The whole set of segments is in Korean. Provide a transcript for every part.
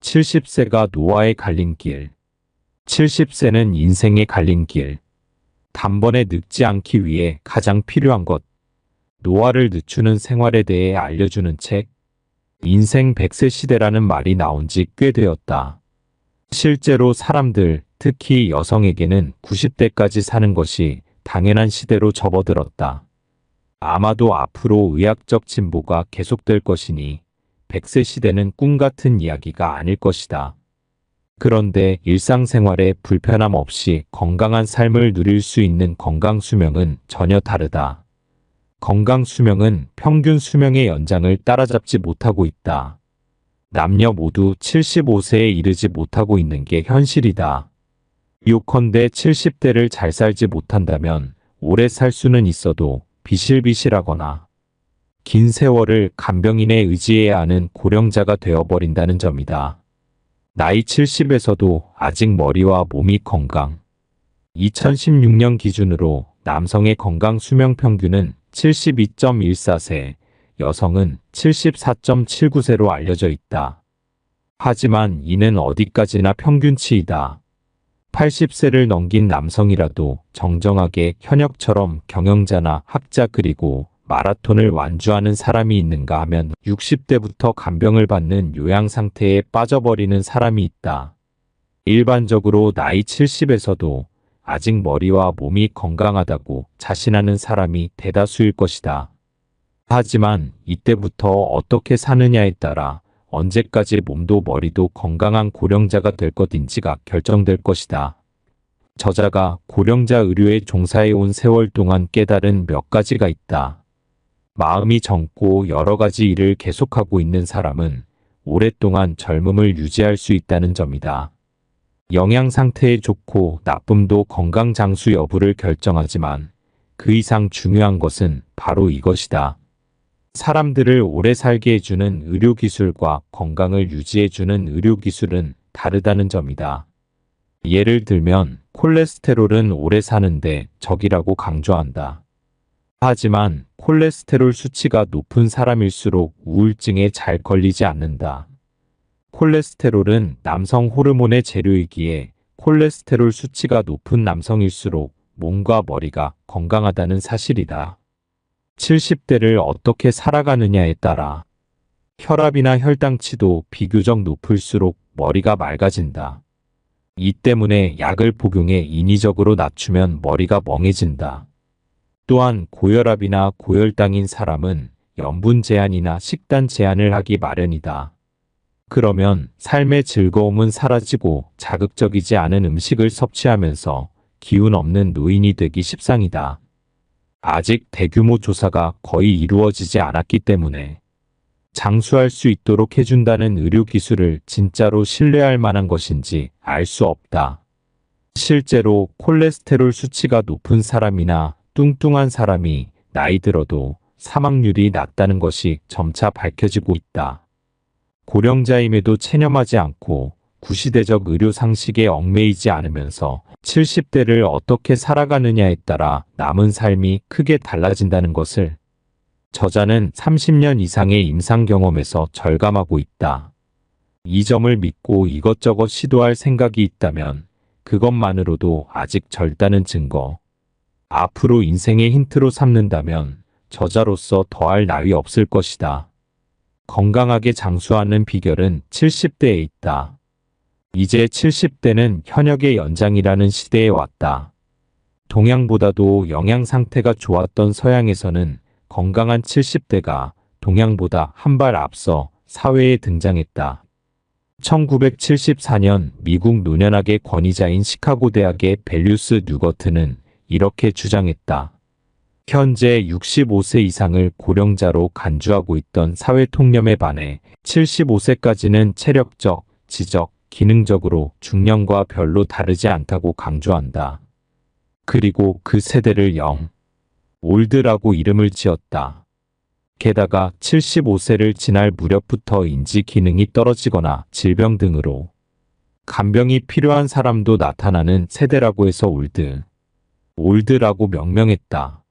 70세가 노화의 갈림길. 70세는 인생의 갈림길. 단번에 늙지 않기 위해 가장 필요한 것. 노화를 늦추는 생활에 대해 알려주는 책. 인생 100세 시대라는 말이 나온 지 꽤 되었다. 실제로 사람들, 특히 여성에게는 90대까지 사는 것이 당연한 시대로 접어들었다. 아마도 앞으로 의학적 진보가 계속될 것이니 100세 시대는 꿈 같은 이야기가 아닐 것이다. 그런데 일상생활에 불편함 없이 건강한 삶을 누릴 수 있는 건강 수명은 전혀 다르다. 건강 수명은 평균 수명의 연장을 따라잡지 못하고 있다. 남녀 모두 75세에 이르지 못하고 있는 게 현실이다. 요컨대 70대를 잘 살지 못한다면 오래 살 수는 있어도 비실비실하거나 긴 세월을 간병인에 의지해야 하는 고령자가 되어버린다는 점이다. 나이 70에서도 아직 머리와 몸이 건강. 2016년 기준으로 남성의 건강 수명 평균은 72.14세, 여성은 74.79세로 알려져 있다. 하지만 이는 어디까지나 평균치이다. 80세를 넘긴 남성이라도 정정하게 현역처럼 경영자나 학자 그리고 마라톤을 완주하는 사람이 있는가 하면 60대부터 간병을 받는 요양 상태에 빠져버리는 사람이 있다. 일반적으로 나이 70에서도 아직 머리와 몸이 건강하다고 자신하는 사람이 대다수일 것이다. 하지만 이때부터 어떻게 사느냐에 따라 언제까지 몸도 머리도 건강한 고령자가 될 것인지가 결정될 것이다. 저자가 고령자 의료에 종사해온 세월 동안 깨달은 몇 가지가 있다. 마음이 젊고 여러 가지 일을 계속하고 있는 사람은 오랫동안 젊음을 유지할 수 있다는 점이다. 영양 상태에 좋고 나쁨도 건강 장수 여부를 결정하지만 그 이상 중요한 것은 바로 이것이다. 사람들을 오래 살게 해주는 의료기술과 건강을 유지해주는 의료기술은 다르다는 점이다. 예를 들면 콜레스테롤은 오래 사는데 적이라고 강조한다. 하지만 콜레스테롤 수치가 높은 사람일수록 우울증에 잘 걸리지 않는다. 콜레스테롤은 남성 호르몬의 재료이기에 콜레스테롤 수치가 높은 남성일수록 몸과 머리가 건강하다는 사실이다. 70대를 어떻게 살아가느냐에 따라 혈압이나 혈당치도 비교적 높을수록 머리가 맑아진다. 이 때문에 약을 복용해 인위적으로 낮추면 머리가 멍해진다. 또한 고혈압이나 고혈당인 사람은 염분 제한이나 식단 제한을 하기 마련이다. 그러면 삶의 즐거움은 사라지고 자극적이지 않은 음식을 섭취하면서 기운 없는 노인이 되기 십상이다. 아직 대규모 조사가 거의 이루어지지 않았기 때문에 장수할 수 있도록 해준다는 의료기술을 진짜로 신뢰할 만한 것인지 알 수 없다. 실제로 콜레스테롤 수치가 높은 사람이나 뚱뚱한 사람이 나이 들어도 사망률이 낮다는 것이 점차 밝혀지고 있다. 고령자임에도 체념하지 않고 구시대적 의료 상식에 얽매이지 않으면서 70대를 어떻게 살아가느냐에 따라 남은 삶이 크게 달라진다는 것을 저자는 30년 이상의 임상 경험에서 절감하고 있다. 이 점을 믿고 이것저것 시도할 생각이 있다면 그것만으로도 아직 젊다는 증거. 앞으로 인생의 힌트로 삼는다면 저자로서 더할 나위 없을 것이다. 건강하게 장수하는 비결은 70대에 있다. 이제 70대는 현역의 연장이라는 시대에 왔다. 동양보다도 영양 상태가 좋았던 서양에서는 건강한 70대가 동양보다 한 발 앞서 사회에 등장했다. 1974년 미국 노년학의 권위자인 시카고 대학의 밸류스 뉴거트는 이렇게 주장했다. 현재 65세 이상을 고령자로 간주하고 있던 사회 통념에 반해 75세까지는 체력적, 지적, 기능적으로 중년과 별로 다르지 않다고 강조한다. 그리고 그 세대를 올드라고 이름을 지었다. 게다가 75세를 지날 무렵부터 인지 기능이 떨어지거나 질병 등으로 간병이 필요한 사람도 나타나는 세대라고 해서 올드라고 명명했다.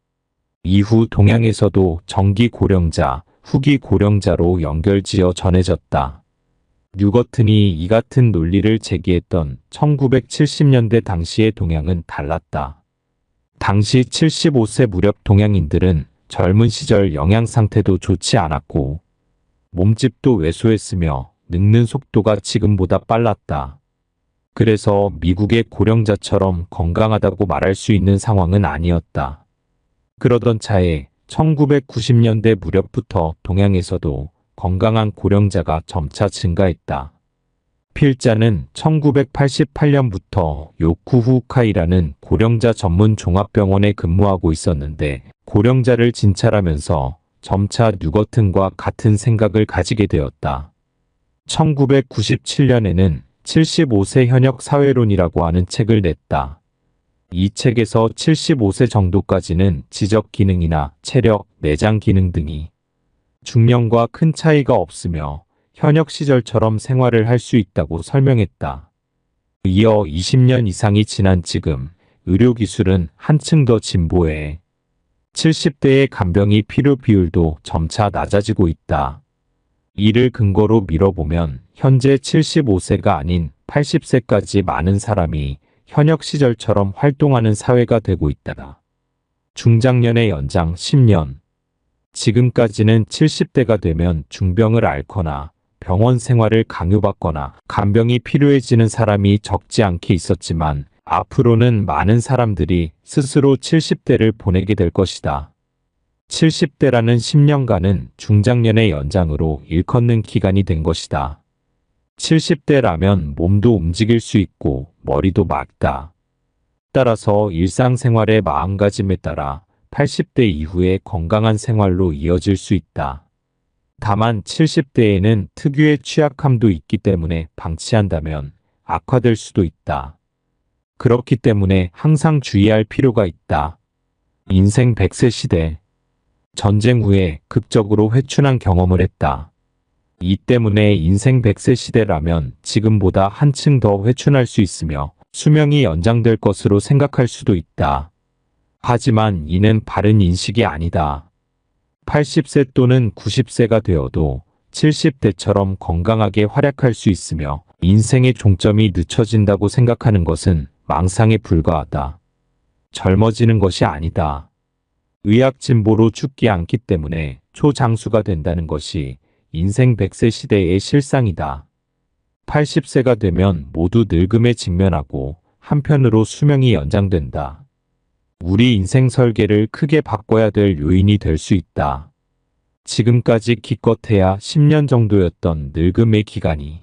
이후 동양에서도 정기 고령자, 후기 고령자로 연결지어 전해졌다. 뉴거튼이 이 같은 논리를 제기했던 1970년대 당시의 동양은 달랐다. 당시 75세 무렵 동양인들은 젊은 시절 영양 상태도 좋지 않았고 몸집도 왜소했으며 늙는 속도가 지금보다 빨랐다. 그래서 미국의 고령자처럼 건강하다고 말할 수 있는 상황은 아니었다. 그러던 차에 1990년대 무렵부터 동양에서도 건강한 고령자가 점차 증가했다. 필자는 1988년부터 요쿠후카이라는 고령자 전문 종합병원에 근무하고 있었는데 고령자를 진찰하면서 점차 뉴거튼과 같은 생각을 가지게 되었다. 1997년에는 75세 현역 사회론이라고 하는 책을 냈다. 이 책에서 75세 정도까지는 지적 기능이나 체력, 내장 기능 등이 중년과 큰 차이가 없으며 현역 시절처럼 생활을 할 수 있다고 설명했다. 이어 20년 이상이 지난 지금 의료기술은 한층 더 진보해 70대의 간병이 필요 비율도 점차 낮아지고 있다. 이를 근거로 밀어보면 현재 75세가 아닌 80세까지 많은 사람이 현역 시절처럼 활동하는 사회가 되고 있다. 중장년의 연장 10년. 지금까지는 70대가 되면 중병을 앓거나 병원 생활을 강요받거나 간병이 필요해지는 사람이 적지 않게 있었지만 앞으로는 많은 사람들이 스스로 70대를 보내게 될 것이다. 70대라는 10년간은 중장년의 연장으로 일컫는 기간이 된 것이다. 70대라면 몸도 움직일 수 있고 머리도 맑다. 따라서 일상생활의 마음가짐에 따라 80대 이후에 건강한 생활로 이어질 수 있다. 다만 70대에는 특유의 취약함도 있기 때문에 방치한다면 악화될 수도 있다. 그렇기 때문에 항상 주의할 필요가 있다. 인생 100세 시대. 전쟁 후에 극적으로 회춘한 경험을 했다. 이 때문에 인생 100세 시대라면 지금보다 한층 더 회춘할 수 있으며 수명이 연장될 것으로 생각할 수도 있다. 하지만 이는 바른 인식이 아니다. 80세 또는 90세가 되어도 70대처럼 건강하게 활약할 수 있으며 인생의 종점이 늦춰진다고 생각하는 것은 망상에 불과하다. 젊어지는 것이 아니다. 의학 진보로 죽지 않기 때문에 초장수가 된다는 것이 인생 100세 시대의 실상이다. 80세가 되면 모두 늙음에 직면하고 한편으로 수명이 연장된다. 우리 인생 설계를 크게 바꿔야 될 요인이 될 수 있다. 지금까지 기껏해야 10년 정도였던 늙음의 기간이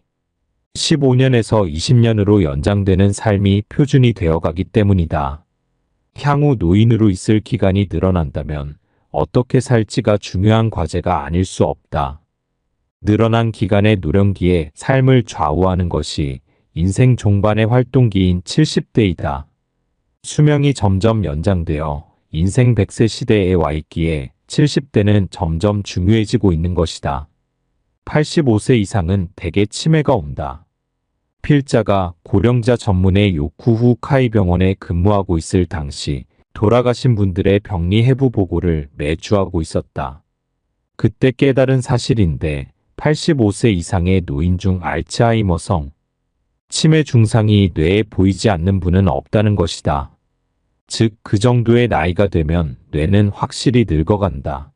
15년에서 20년으로 연장되는 삶이 표준이 되어가기 때문이다. 향후 노인으로 있을 기간이 늘어난다면 어떻게 살지가 중요한 과제가 아닐 수 없다. 늘어난 기간의 노령기에 삶을 좌우하는 것이 인생 종반의 활동기인 70대이다. 수명이 점점 연장되어 인생 100세 시대에 와 있기에 70대는 점점 중요해지고 있는 것이다. 85세 이상은 대개 치매가 온다. 필자가 고령자 전문의 요쿠후카이 병원에 근무하고 있을 당시 돌아가신 분들의 병리 해부 보고를 매주 하고 있었다. 그때 깨달은 사실인데 85세 이상의 노인 중 알츠하이머성, 치매 증상이 뇌에 보이지 않는 분은 없다는 것이다. 즉, 그 정도의 나이가 되면 뇌는 확실히 늙어간다.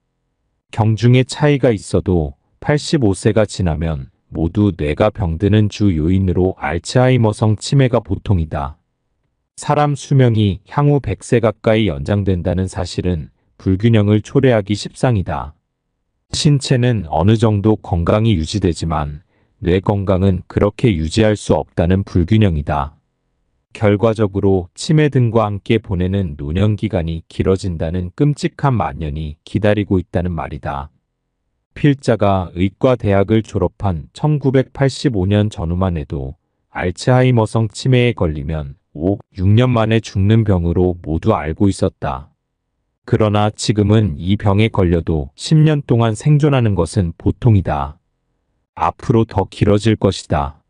경중의 차이가 있어도 85세가 지나면 모두 뇌가 병드는 주 요인으로 알츠하이머성 치매가 보통이다. 사람 수명이 향후 100세 가까이 연장된다는 사실은 불균형을 초래하기 십상이다. 신체는 어느 정도 건강이 유지되지만 뇌 건강은 그렇게 유지할 수 없다는 불균형이다. 결과적으로 치매 등과 함께 보내는 노년기간이 길어진다는 끔찍한 만년이 기다리고 있다는 말이다. 필자가 의과대학을 졸업한 1985년 전후만 해도 알츠하이머성 치매에 걸리면 5, 6년 만에 죽는 병으로 모두 알고 있었다. 그러나 지금은 이 병에 걸려도 10년 동안 생존하는 것은 보통이다. 앞으로 더 길어질 것이다.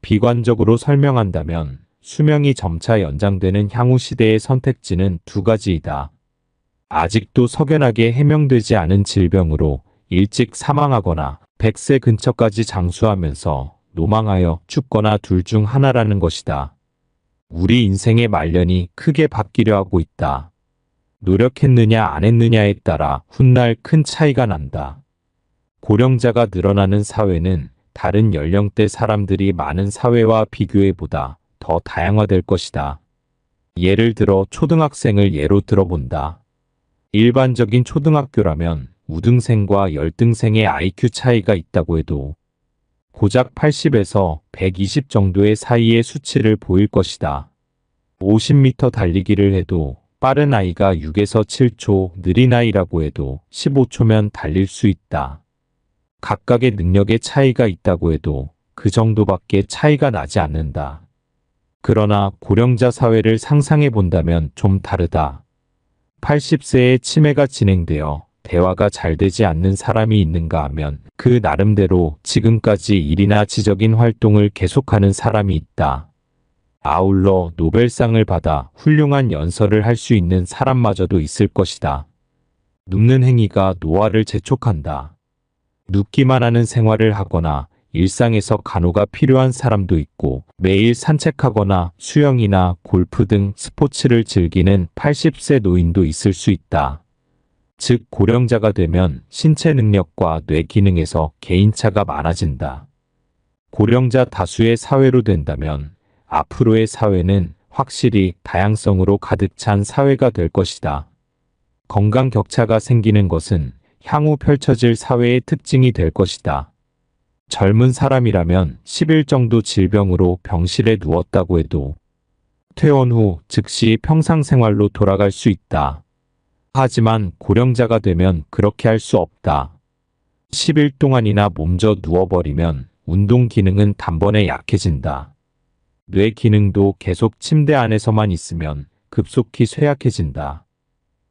비관적으로 설명한다면 수명이 점차 연장되는 향후 시대의 선택지는 두 가지이다. 아직도 석연하게 해명되지 않은 질병으로 일찍 사망하거나 100세 근처까지 장수하면서 노망하여 죽거나 둘 중 하나라는 것이다. 우리 인생의 말년이 크게 바뀌려 하고 있다. 노력했느냐 안 했느냐에 따라 훗날 큰 차이가 난다. 고령자가 늘어나는 사회는 다른 연령대 사람들이 많은 사회와 비교해보다 더 다양화될 것이다. 예를 들어 초등학생을 예로 들어본다. 일반적인 초등학교라면 우등생과 열등생의 IQ 차이가 있다고 해도 고작 80에서 120 정도의 사이의 수치를 보일 것이다. 50m 달리기를 해도 빠른 아이가 6에서 7초, 느린 아이라고 해도 15초면 달릴 수 있다. 각각의 능력의 차이가 있다고 해도 그 정도밖에 차이가 나지 않는다. 그러나 고령자 사회를 상상해 본다면 좀 다르다. 80세에 치매가 진행되어 대화가 잘 되지 않는 사람이 있는가 하면 그 나름대로 지금까지 일이나 지적인 활동을 계속하는 사람이 있다. 아울러 노벨상을 받아 훌륭한 연설을 할 수 있는 사람마저도 있을 것이다. 눕는 행위가 노화를 재촉한다. 눕기만 하는 생활을 하거나 일상에서 간호가 필요한 사람도 있고 매일 산책하거나 수영이나 골프 등 스포츠를 즐기는 80세 노인도 있을 수 있다. 즉 고령자가 되면 신체 능력과 뇌 기능에서 개인차가 많아진다. 고령자 다수의 사회로 된다면 앞으로의 사회는 확실히 다양성으로 가득 찬 사회가 될 것이다. 건강 격차가 생기는 것은 향후 펼쳐질 사회의 특징이 될 것이다. 젊은 사람이라면 10일 정도 질병으로 병실에 누웠다고 해도 퇴원 후 즉시 평상생활로 돌아갈 수 있다. 하지만 고령자가 되면 그렇게 할 수 없다. 10일 동안이나 몸져 누워버리면 운동 기능은 단번에 약해진다. 뇌 기능도 계속 침대 안에서만 있으면 급속히 쇠약해진다.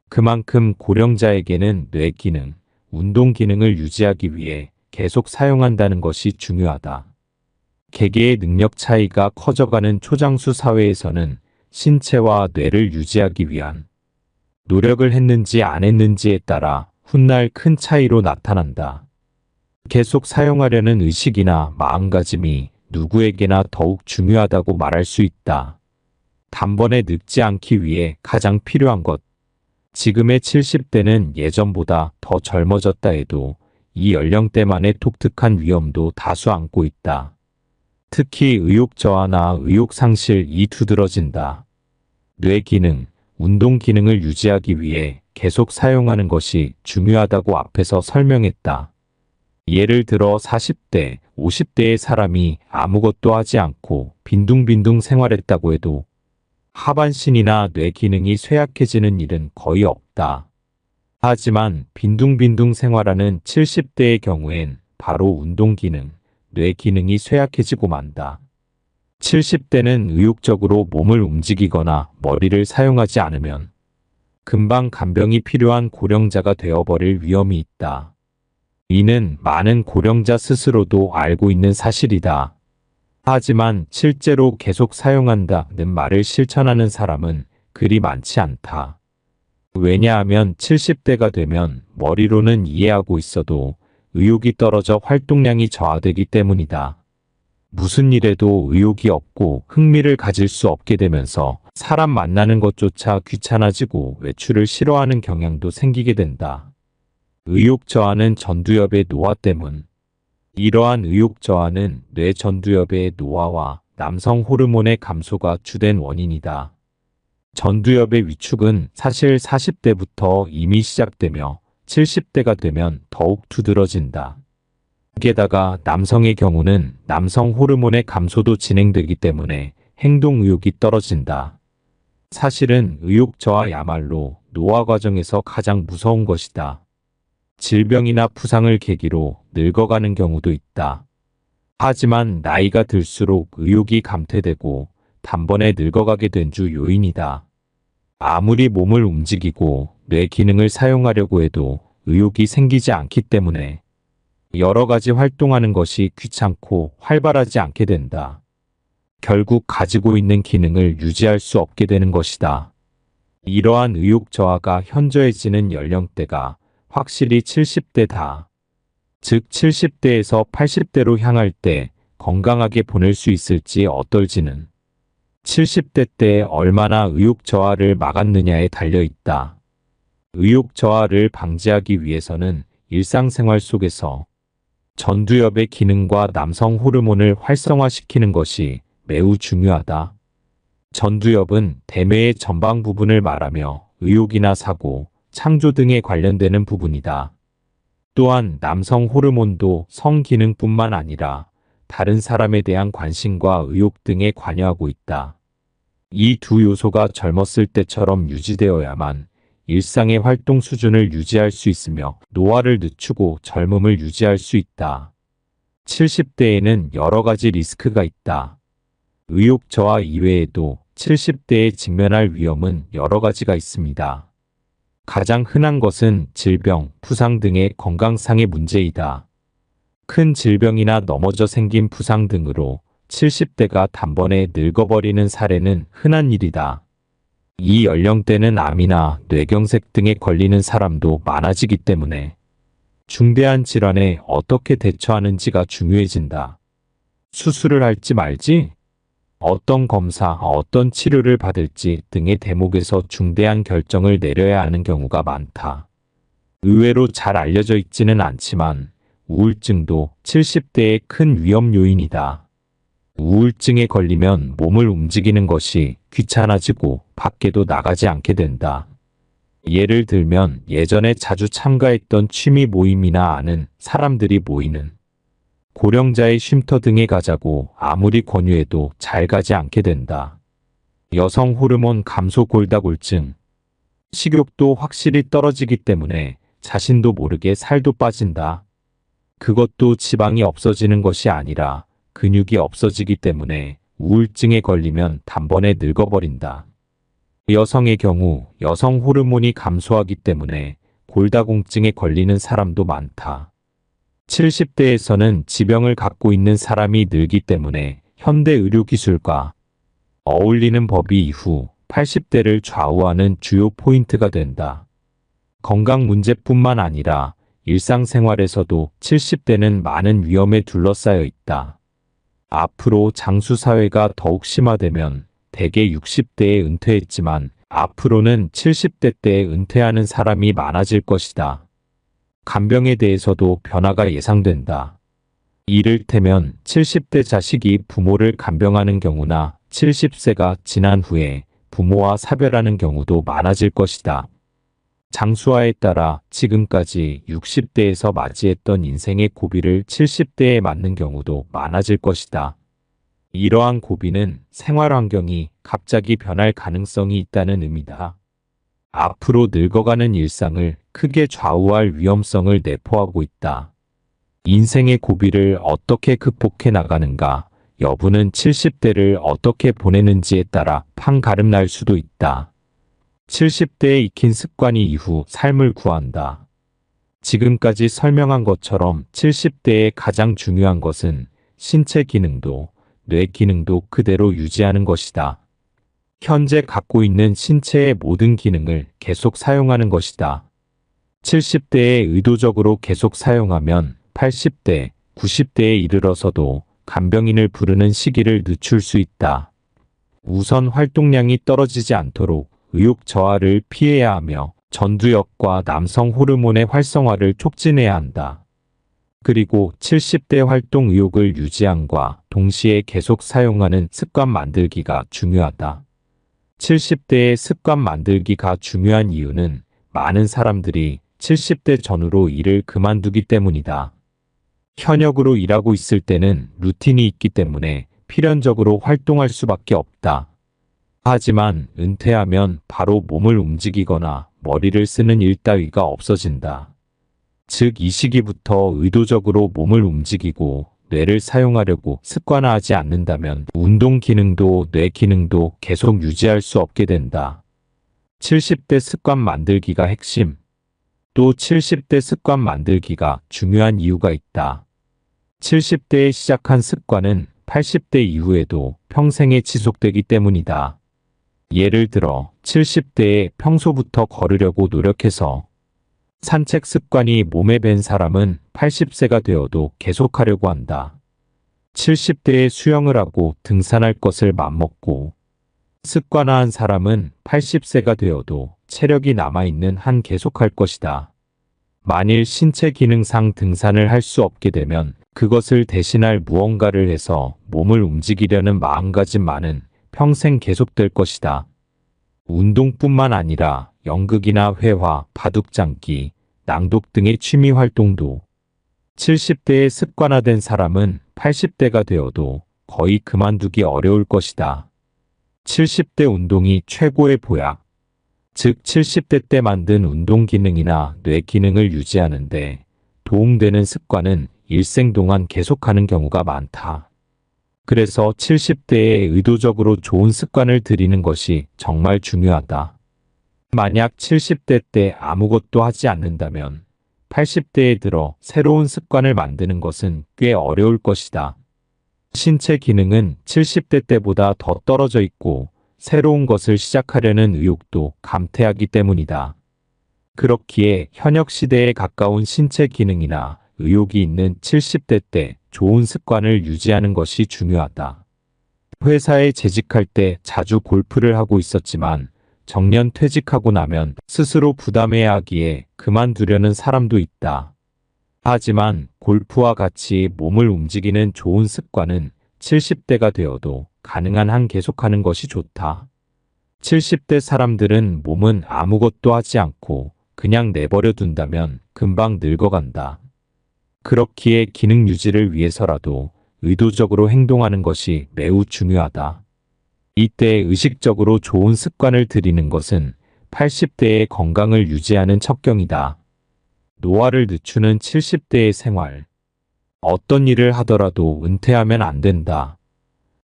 그만큼 고령자에게는 뇌 기능, 운동 기능을 유지하기 위해 계속 사용한다는 것이 중요하다. 개개의 능력 차이가 커져가는 초장수 사회에서는 신체와 뇌를 유지하기 위한 노력을 했는지 안 했는지에 따라 훗날 큰 차이로 나타난다. 계속 사용하려는 의식이나 마음가짐이 누구에게나 더욱 중요하다고 말할 수 있다. 단번에 늙지 않기 위해 가장 필요한 것. 지금의 70대는 예전보다 더 젊어졌다 해도 이 연령대만의 독특한 위험도 다수 안고 있다. 특히 의욕 저하나 의욕 상실이 두드러진다. 뇌 기능, 운동 기능을 유지하기 위해 계속 사용하는 것이 중요하다고 앞에서 설명했다. 예를 들어 40대, 50대의 사람이 아무것도 하지 않고 빈둥빈둥 생활했다고 해도 하반신이나 뇌 기능이 쇠약해지는 일은 거의 없다. 하지만 빈둥빈둥 생활하는 70대의 경우엔 바로 운동 기능, 뇌 기능이 쇠약해지고 만다. 70대는 의욕적으로 몸을 움직이거나 머리를 사용하지 않으면 금방 간병이 필요한 고령자가 되어버릴 위험이 있다. 이는 많은 고령자 스스로도 알고 있는 사실이다. 하지만 실제로 계속 사용한다는 말을 실천하는 사람은 그리 많지 않다. 왜냐하면 70대가 되면 머리로는 이해하고 있어도 의욕이 떨어져 활동량이 저하되기 때문이다. 무슨 일에도 의욕이 없고 흥미를 가질 수 없게 되면서 사람 만나는 것조차 귀찮아지고 외출을 싫어하는 경향도 생기게 된다. 의욕 저하는 전두엽의 노화 때문. 이러한 의욕 저하는 뇌 전두엽의 노화와 남성 호르몬의 감소가 주된 원인이다. 전두엽의 위축은 사실 40대부터 이미 시작되며 70대가 되면 더욱 두드러진다. 게다가 남성의 경우는 남성 호르몬의 감소도 진행되기 때문에 행동 의욕이 떨어진다. 사실은 의욕 저하야말로 노화 과정에서 가장 무서운 것이다. 질병이나 부상을 계기로 늙어가는 경우도 있다. 하지만 나이가 들수록 의욕이 감퇴되고 단번에 늙어가게 된 주 요인이다. 아무리 몸을 움직이고 뇌 기능을 사용하려고 해도 의욕이 생기지 않기 때문에 여러 가지 활동하는 것이 귀찮고 활발하지 않게 된다. 결국 가지고 있는 기능을 유지할 수 없게 되는 것이다. 이러한 의욕 저하가 현저해지는 연령대가 확실히 70대다. 즉 70대에서 80대로 향할 때 건강하게 보낼 수 있을지 어떨지는 70대 때 얼마나 의욕 저하를 막았느냐에 달려 있다. 의욕 저하를 방지하기 위해서는 일상생활 속에서 전두엽의 기능과 남성 호르몬을 활성화시키는 것이 매우 중요하다. 전두엽은 대뇌의 전방 부분을 말하며 의욕이나 사고, 창조 등에 관련되는 부분이다. 또한 남성 호르몬도 성기능뿐만 아니라 다른 사람에 대한 관심과 의욕 등에 관여하고 있다. 이 두 요소가 젊었을 때처럼 유지되어야만 일상의 활동 수준을 유지할 수 있으며 노화를 늦추고 젊음을 유지할 수 있다. 70대에는 여러 가지 리스크가 있다. 의욕 저하 이외에도 70대에 직면할 위험은 여러 가지가 있습니다. 가장 흔한 것은 질병, 부상 등의 건강상의 문제이다. 큰 질병이나 넘어져 생긴 부상 등으로 70대가 단번에 늙어버리는 사례는 흔한 일이다. 이 연령대는 암이나 뇌경색 등에 걸리는 사람도 많아지기 때문에 중대한 질환에 어떻게 대처하는지가 중요해진다. 수술을 할지 말지, 어떤 검사, 어떤 치료를 받을지 등의 대목에서 중대한 결정을 내려야 하는 경우가 많다. 의외로 잘 알려져 있지는 않지만 우울증도 70대의 큰 위험 요인이다. 우울증에 걸리면 몸을 움직이는 것이 귀찮아지고 밖에도 나가지 않게 된다. 예를 들면 예전에 자주 참가했던 취미 모임이나 아는 사람들이 모이는 고령자의 쉼터 등에 가자고 아무리 권유해도 잘 가지 않게 된다. 여성 호르몬 감소 골다공증, 식욕도 확실히 떨어지기 때문에 자신도 모르게 살도 빠진다. 그것도 지방이 없어지는 것이 아니라 근육이 없어지기 때문에 우울증에 걸리면 단번에 늙어버린다. 여성의 경우 여성 호르몬이 감소하기 때문에 골다공증에 걸리는 사람도 많다. 70대에서는 지병을 갖고 있는 사람이 늘기 때문에 현대 의료기술과 어울리는 법이 이후 80대를 좌우하는 주요 포인트가 된다. 건강 문제뿐만 아니라 일상생활에서도 70대는 많은 위험에 둘러싸여 있다. 앞으로 장수사회가 더욱 심화되면 대개 60대에 은퇴했지만 앞으로는 70대 때 은퇴하는 사람이 많아질 것이다. 간병에 대해서도 변화가 예상된다. 이를테면 70대 자식이 부모를 간병하는 경우나 70세가 지난 후에 부모와 사별하는 경우도 많아질 것이다. 장수화에 따라 지금까지 60대에서 맞이했던 인생의 고비를 70대에 맞는 경우도 많아질 것이다. 이러한 고비는 생활 환경이 갑자기 변할 가능성이 있다는 의미다. 앞으로 늙어가는 일상을 크게 좌우할 위험성을 내포하고 있다. 인생의 고비를 어떻게 극복해 나가는가 여부는 70대를 어떻게 보내는지에 따라 판가름 날 수도 있다. 70대에 익힌 습관이 이후 삶을 구한다. 지금까지 설명한 것처럼 70대의 가장 중요한 것은 신체 기능도 뇌 기능도 그대로 유지하는 것이다. 현재 갖고 있는 신체의 모든 기능을 계속 사용하는 것이다. 70대에 의도적으로 계속 사용하면 80대, 90대에 이르러서도 간병인을 부르는 시기를 늦출 수 있다. 우선 활동량이 떨어지지 않도록 의욕 저하를 피해야 하며 전두엽과 남성 호르몬의 활성화를 촉진해야 한다. 그리고 70대 활동 의욕을 유지함과 동시에 계속 사용하는 습관 만들기가 중요하다. 70대의 습관 만들기가 중요한 이유는 많은 사람들이 70대 전후로 일을 그만두기 때문이다. 현역으로 일하고 있을 때는 루틴이 있기 때문에 필연적으로 활동할 수밖에 없다. 하지만 은퇴하면 바로 몸을 움직이거나 머리를 쓰는 일 따위가 없어진다. 즉 이 시기부터 의도적으로 몸을 움직이고 뇌를 사용하려고 습관화하지 않는다면 운동 기능도 뇌 기능도 계속 유지할 수 없게 된다. 70대 습관 만들기가 핵심. 또 70대 습관 만들기가 중요한 이유가 있다. 70대에 시작한 습관은 80대 이후에도 평생에 지속되기 때문이다. 예를 들어 70대에 평소부터 걸으려고 노력해서 산책 습관이 몸에 밴 사람은 80세가 되어도 계속하려고 한다. 70대에 수영을 하고 등산할 것을 맘먹고 습관화한 사람은 80세가 되어도 체력이 남아있는 한 계속할 것이다. 만일 신체 기능상 등산을 할 수 없게 되면 그것을 대신할 무언가를 해서 몸을 움직이려는 마음가짐만은 평생 계속될 것이다. 운동뿐만 아니라 연극이나 회화, 바둑장기, 낭독 등의 취미 활동도 70대에 습관화된 사람은 80대가 되어도 거의 그만두기 어려울 것이다. 70대 운동이 최고의 보약, 즉 70대 때 만든 운동 기능이나 뇌 기능을 유지하는데 도움되는 습관은 일생 동안 계속하는 경우가 많다. 그래서 70대에 의도적으로 좋은 습관을 들이는 것이 정말 중요하다. 만약 70대 때 아무것도 하지 않는다면 80대에 들어 새로운 습관을 만드는 것은 꽤 어려울 것이다. 신체 기능은 70대 때보다 더 떨어져 있고 새로운 것을 시작하려는 의욕도 감퇴하기 때문이다. 그렇기에 현역 시대에 가까운 신체 기능이나 의욕이 있는 70대 때 좋은 습관을 유지하는 것이 중요하다. 회사에 재직할 때 자주 골프를 하고 있었지만 정년 퇴직하고 나면 스스로 부담해야 하기에 그만두려는 사람도 있다. 하지만 골프와 같이 몸을 움직이는 좋은 습관은 70대가 되어도 가능한 한 계속하는 것이 좋다. 70대 사람들은 몸은 아무것도 하지 않고 그냥 내버려 둔다면 금방 늙어간다. 그렇기에 기능 유지를 위해서라도 의도적으로 행동하는 것이 매우 중요하다. 이때 의식적으로 좋은 습관을 들이는 것은 80대의 건강을 유지하는 척경이다. 노화를 늦추는 70대의 생활. 어떤 일을 하더라도 은퇴하면 안 된다.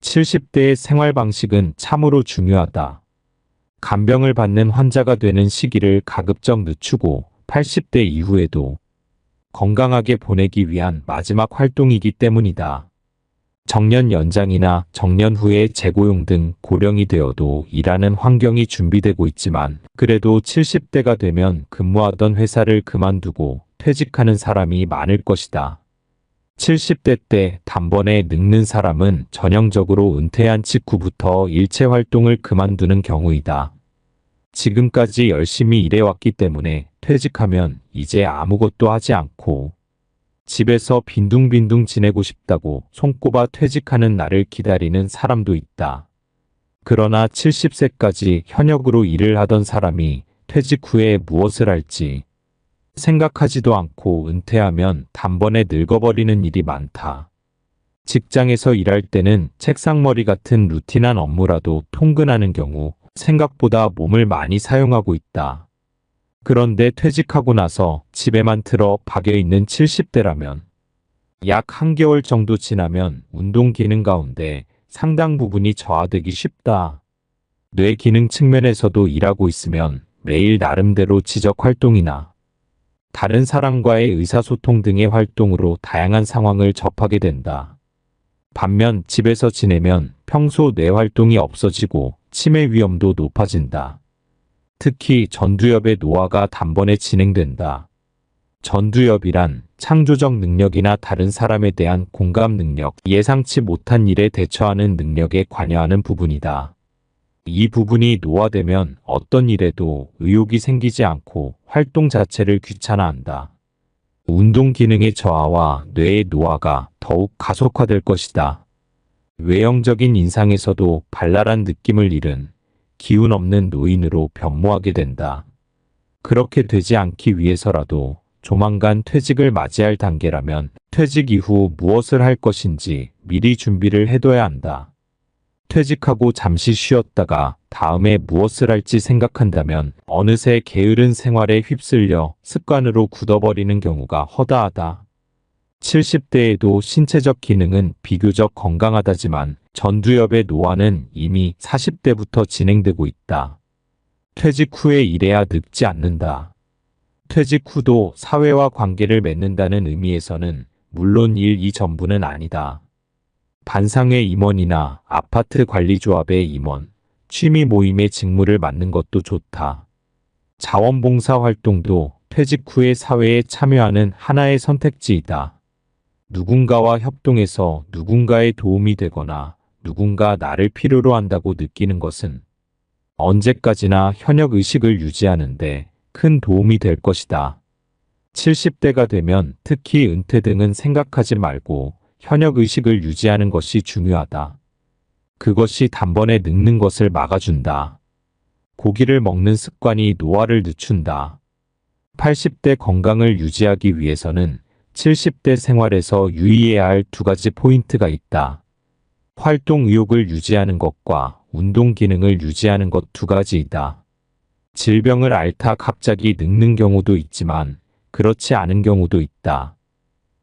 70대의 생활 방식은 참으로 중요하다. 간병을 받는 환자가 되는 시기를 가급적 늦추고 80대 이후에도 건강하게 보내기 위한 마지막 활동이기 때문이다. 정년 연장이나 정년 후에 재고용 등 고령이 되어도 일하는 환경이 준비되고 있지만 그래도 70대가 되면 근무하던 회사를 그만두고 퇴직하는 사람이 많을 것이다. 70대 때 단번에 늙는 사람은 전형적으로 은퇴한 직후부터 일체 활동을 그만두는 경우이다. 지금까지 열심히 일해왔기 때문에 퇴직하면 이제 아무것도 하지 않고 집에서 빈둥빈둥 지내고 싶다고 손꼽아 퇴직하는 날을 기다리는 사람도 있다. 그러나 70세까지 현역으로 일을 하던 사람이 퇴직 후에 무엇을 할지 생각하지도 않고 은퇴하면 단번에 늙어버리는 일이 많다. 직장에서 일할 때는 책상머리 같은 루틴한 업무라도 통근하는 경우 생각보다 몸을 많이 사용하고 있다. 그런데 퇴직하고 나서 집에만 틀어 박여있는 70대라면 약 한개월 정도 지나면 운동 기능 가운데 상당 부분이 저하되기 쉽다. 뇌 기능 측면에서도 일하고 있으면 매일 나름대로 지적 활동이나 다른 사람과의 의사소통 등의 활동으로 다양한 상황을 접하게 된다. 반면 집에서 지내면 평소 뇌 활동이 없어지고 치매 위험도 높아진다. 특히 전두엽의 노화가 단번에 진행된다. 전두엽이란 창조적 능력이나 다른 사람에 대한 공감 능력, 예상치 못한 일에 대처하는 능력에 관여하는 부분이다. 이 부분이 노화되면 어떤 일에도 의욕이 생기지 않고 활동 자체를 귀찮아한다. 운동 기능의 저하와 뇌의 노화가 더욱 가속화될 것이다. 외형적인 인상에서도 발랄한 느낌을 잃은 기운 없는 노인으로 변모하게 된다. 그렇게 되지 않기 위해서라도 조만간 퇴직을 맞이할 단계라면 퇴직 이후 무엇을 할 것인지 미리 준비를 해둬야 한다. 퇴직하고 잠시 쉬었다가 다음에 무엇을 할지 생각한다면 어느새 게으른 생활에 휩쓸려 습관으로 굳어버리는 경우가 허다하다. 70대에도 신체적 기능은 비교적 건강하다지만 전두엽의 노화는 이미 40대부터 진행되고 있다. 퇴직 후에 일해야 늙지 않는다. 퇴직 후도 사회와 관계를 맺는다는 의미에서는 물론 이 전부는 아니다. 반상회 임원이나 아파트 관리조합의 임원, 취미 모임의 직무를 맡는 것도 좋다. 자원봉사 활동도 퇴직 후에 사회에 참여하는 하나의 선택지이다. 누군가와 협동해서 누군가의 도움이 되거나 누군가 나를 필요로 한다고 느끼는 것은 언제까지나 현역 의식을 유지하는데 큰 도움이 될 것이다. 70대가 되면 특히 은퇴 등은 생각하지 말고 현역 의식을 유지하는 것이 중요하다. 그것이 단번에 늙는 것을 막아준다. 고기를 먹는 습관이 노화를 늦춘다. 80대 건강을 유지하기 위해서는 70대 생활에서 유의해야 할 두 가지 포인트가 있다. 활동 의욕을 유지하는 것과 운동 기능을 유지하는 것 두 가지이다. 질병을 앓다 갑자기 늙는 경우도 있지만 그렇지 않은 경우도 있다.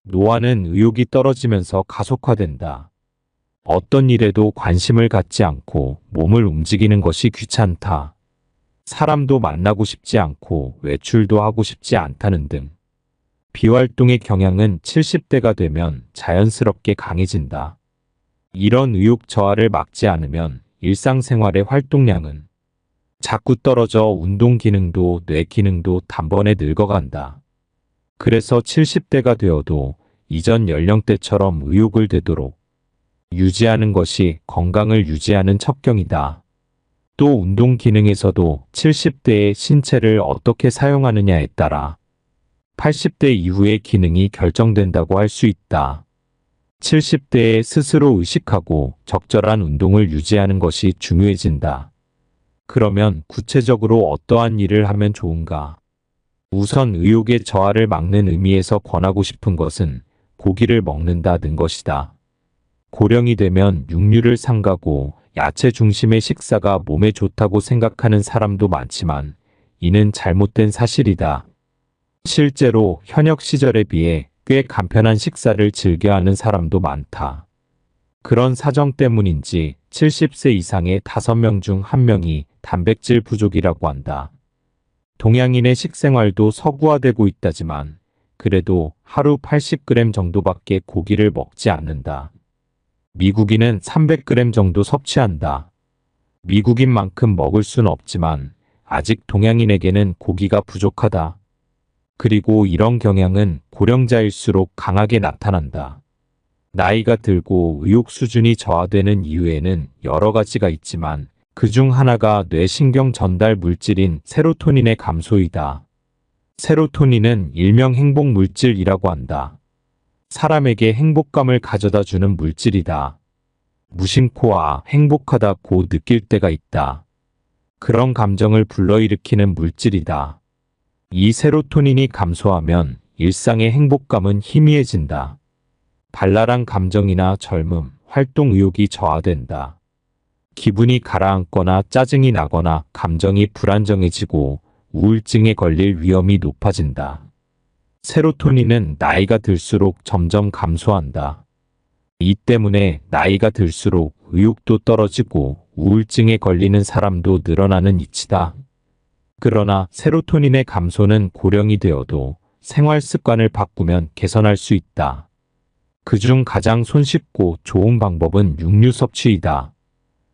노화는 의욕이 떨어지면서 가속화된다. 어떤 일에도 관심을 갖지 않고 몸을 움직이는 것이 귀찮다. 사람도 만나고 싶지 않고 외출도 하고 싶지 않다는 등 비활동의 경향은 70대가 되면 자연스럽게 강해진다. 이런 의욕 저하를 막지 않으면 일상생활의 활동량은 자꾸 떨어져 운동 기능도 뇌 기능도 단번에 늙어간다. 그래서 70대가 되어도 이전 연령대처럼 의욕을 되도록 유지하는 것이 건강을 유지하는 첩경이다. 또 운동 기능에서도 70대의 신체를 어떻게 사용하느냐에 따라 80대 이후의 기능이 결정된다고 할 수 있다. 70대에 스스로 의식하고 적절한 운동을 유지하는 것이 중요해진다. 그러면 구체적으로 어떠한 일을 하면 좋은가? 우선 의욕의 저하를 막는 의미에서 권하고 싶은 것은 고기를 먹는다는 것이다. 고령이 되면 육류를 삼가고 야채 중심의 식사가 몸에 좋다고 생각하는 사람도 많지만 이는 잘못된 사실이다. 실제로 현역 시절에 비해 꽤 간편한 식사를 즐겨하는 사람도 많다. 그런 사정 때문인지 70세 이상의 5명 중 1명이 단백질 부족이라고 한다. 동양인의 식생활도 서구화되고 있다지만 그래도 하루 80g 정도밖에 고기를 먹지 않는다. 미국인은 300g 정도 섭취한다. 미국인만큼 먹을 순 없지만 아직 동양인에게는 고기가 부족하다. 그리고 이런 경향은 고령자일수록 강하게 나타난다. 나이가 들고 의욕 수준이 저하되는 이유에는 여러 가지가 있지만 그중 하나가 뇌신경 전달 물질인 세로토닌의 감소이다. 세로토닌은 일명 행복 물질이라고 한다. 사람에게 행복감을 가져다 주는 물질이다. 무심코아 행복하다고 느낄 때가 있다. 그런 감정을 불러일으키는 물질이다. 이 세로토닌이 감소하면 일상의 행복감은 희미해진다. 발랄한 감정이나 젊음, 활동 의욕이 저하된다. 기분이 가라앉거나 짜증이 나거나 감정이 불안정해지고 우울증에 걸릴 위험이 높아진다. 세로토닌은 나이가 들수록 점점 감소한다. 이 때문에 나이가 들수록 의욕도 떨어지고 우울증에 걸리는 사람도 늘어나는 이치다. 그러나 세로토닌의 감소는 고령이 되어도 생활 습관을 바꾸면 개선할 수 있다. 그중 가장 손쉽고 좋은 방법은 육류 섭취이다.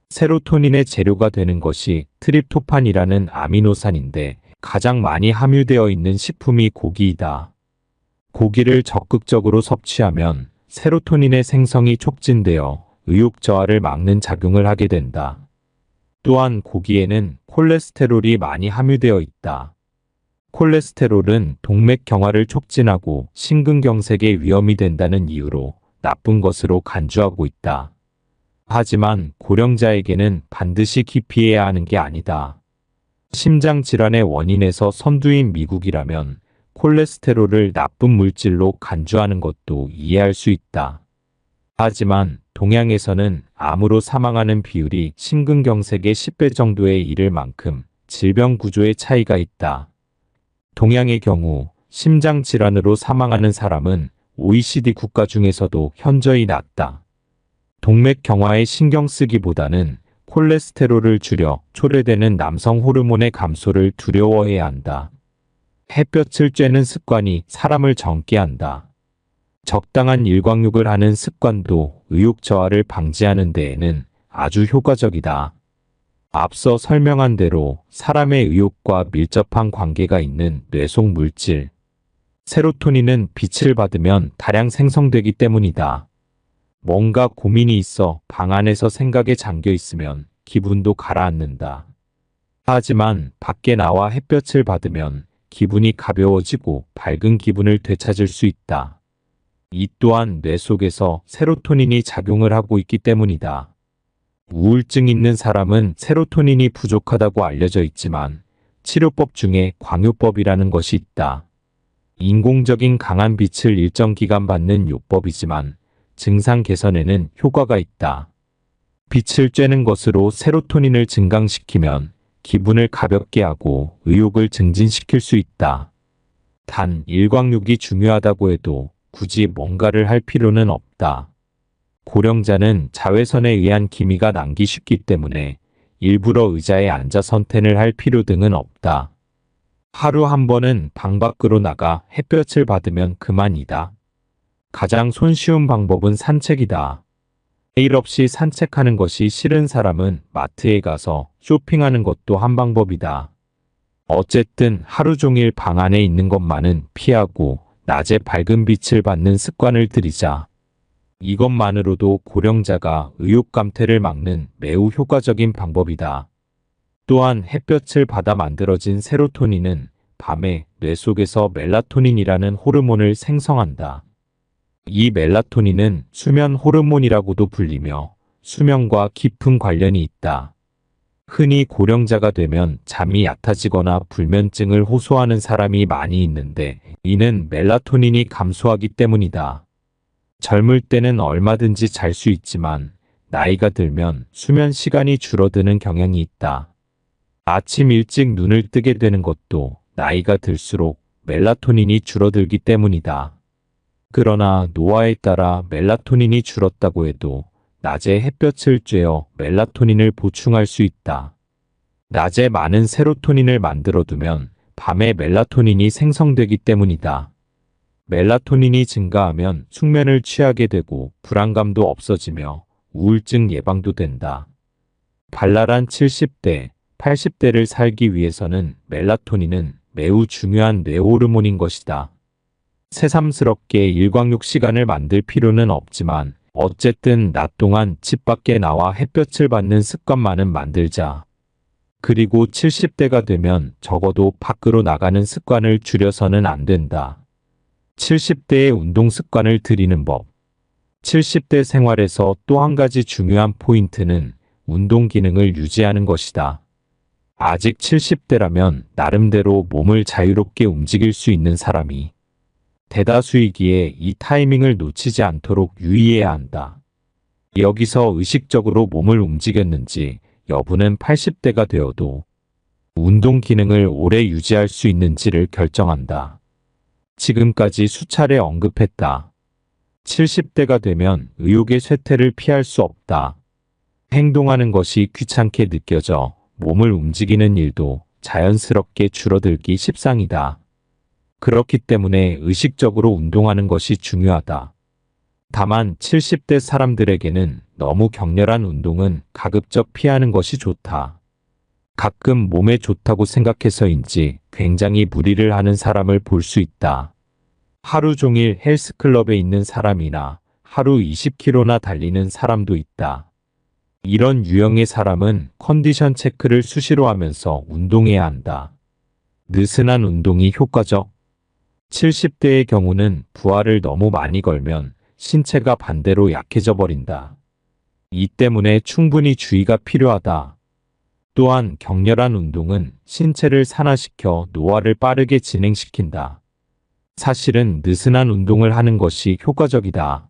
세로토닌의 재료가 되는 것이 트립토판이라는 아미노산인데 가장 많이 함유되어 있는 식품이 고기이다. 고기를 적극적으로 섭취하면 세로토닌의 생성이 촉진되어 의욕 저하를 막는 작용을 하게 된다. 또한 고기에는 콜레스테롤이 많이 함유되어 있다. 콜레스테롤은 동맥 경화를 촉진하고 심근경색에 위험이 된다는 이유로 나쁜 것으로 간주하고 있다. 하지만 고령자에게는 반드시 기피해야 하는 게 아니다. 심장 질환의 원인에서 선두인 미국이라면 콜레스테롤을 나쁜 물질로 간주하는 것도 이해할 수 있다. 하지만 동양에서는 암으로 사망하는 비율이 심근경색의 10배 정도에 이를 만큼 질병 구조의 차이가 있다. 동양의 경우 심장 질환으로 사망하는 사람은 OECD 국가 중에서도 현저히 낮다. 동맥 경화에 신경 쓰기보다는 콜레스테롤을 줄여 초래되는 남성 호르몬의 감소를 두려워해야 한다. 햇볕을 쬐는 습관이 사람을 젊게 한다. 적당한 일광욕을 하는 습관도 의욕 저하를 방지하는 데에는 아주 효과적이다. 앞서 설명한 대로 사람의 의욕과 밀접한 관계가 있는 뇌속 물질, 세로토닌은 빛을 받으면 다량 생성되기 때문이다. 뭔가 고민이 있어 방 안에서 생각에 잠겨 있으면 기분도 가라앉는다. 하지만 밖에 나와 햇볕을 받으면 기분이 가벼워지고 밝은 기분을 되찾을 수 있다. 이 또한 뇌 속에서 세로토닌이 작용을 하고 있기 때문이다. 우울증 있는 사람은 세로토닌이 부족하다고 알려져 있지만 치료법 중에 광요법이라는 것이 있다. 인공적인 강한 빛을 일정 기간 받는 요법이지만 증상 개선에는 효과가 있다. 빛을 쬐는 것으로 세로토닌을 증강시키면 기분을 가볍게 하고 의욕을 증진시킬 수 있다. 단 일광욕이 중요하다고 해도 굳이 뭔가를 할 필요는 없다. 고령자는 자외선에 의한 기미가 남기 쉽기 때문에 일부러 의자에 앉아 선탠을 할 필요 등은 없다. 하루 한 번은 방 밖으로 나가 햇볕을 받으면 그만이다. 가장 손쉬운 방법은 산책이다. 일 없이 산책하는 것이 싫은 사람은 마트에 가서 쇼핑하는 것도 한 방법이다. 어쨌든 하루 종일 방 안에 있는 것만은 피하고 낮에 밝은 빛을 받는 습관을 들이자. 이것만으로도 고령자가 의욕 감퇴를 막는 매우 효과적인 방법이다. 또한 햇볕을 받아 만들어진 세로토닌은 밤에 뇌 속에서 멜라토닌이라는 호르몬을 생성한다. 이 멜라토닌은 수면 호르몬이라고도 불리며 수면과 깊은 관련이 있다. 흔히 고령자가 되면 잠이 얕아지거나 불면증을 호소하는 사람이 많이 있는데 이는 멜라토닌이 감소하기 때문이다. 젊을 때는 얼마든지 잘 수 있지만 나이가 들면 수면 시간이 줄어드는 경향이 있다. 아침 일찍 눈을 뜨게 되는 것도 나이가 들수록 멜라토닌이 줄어들기 때문이다. 그러나 노화에 따라 멜라토닌이 줄었다고 해도 낮에 햇볕을 쬐어 멜라토닌을 보충할 수 있다. 낮에 많은 세로토닌을 만들어두면 밤에 멜라토닌이 생성되기 때문이다. 멜라토닌이 증가하면 숙면을 취하게 되고 불안감도 없어지며 우울증 예방도 된다. 발랄한 70대, 80대를 살기 위해서는 멜라토닌은 매우 중요한 뇌 호르몬인 것이다. 새삼스럽게 일광욕 시간을 만들 필요는 없지만 어쨌든 낮 동안 집 밖에 나와 햇볕을 받는 습관만은 만들자. 그리고 70대가 되면 적어도 밖으로 나가는 습관을 줄여서는 안 된다. 70대의 운동 습관을 들이는 법. 70대 생활에서 또 한 가지 중요한 포인트는 운동 기능을 유지하는 것이다. 아직 70대라면 나름대로 몸을 자유롭게 움직일 수 있는 사람이 대다수이기에 이 타이밍을 놓치지 않도록 유의해야 한다. 여기서 의식적으로 몸을 움직였는지 여부는 80대가 되어도 운동 기능을 오래 유지할 수 있는지를 결정한다. 지금까지 수차례 언급했다. 70대가 되면 의욕의 쇠퇴를 피할 수 없다. 행동하는 것이 귀찮게 느껴져 몸을 움직이는 일도 자연스럽게 줄어들기 십상이다. 그렇기 때문에 의식적으로 운동하는 것이 중요하다. 다만 70대 사람들에게는 너무 격렬한 운동은 가급적 피하는 것이 좋다. 가끔 몸에 좋다고 생각해서인지 굉장히 무리를 하는 사람을 볼 수 있다. 하루 종일 헬스클럽에 있는 사람이나 하루 20km나 달리는 사람도 있다. 이런 유형의 사람은 컨디션 체크를 수시로 하면서 운동해야 한다. 느슨한 운동이 효과적. 70대의 경우는 부하를 너무 많이 걸면 신체가 반대로 약해져 버린다. 이 때문에 충분히 주의가 필요하다. 또한 격렬한 운동은 신체를 산화시켜 노화를 빠르게 진행시킨다. 사실은 느슨한 운동을 하는 것이 효과적이다.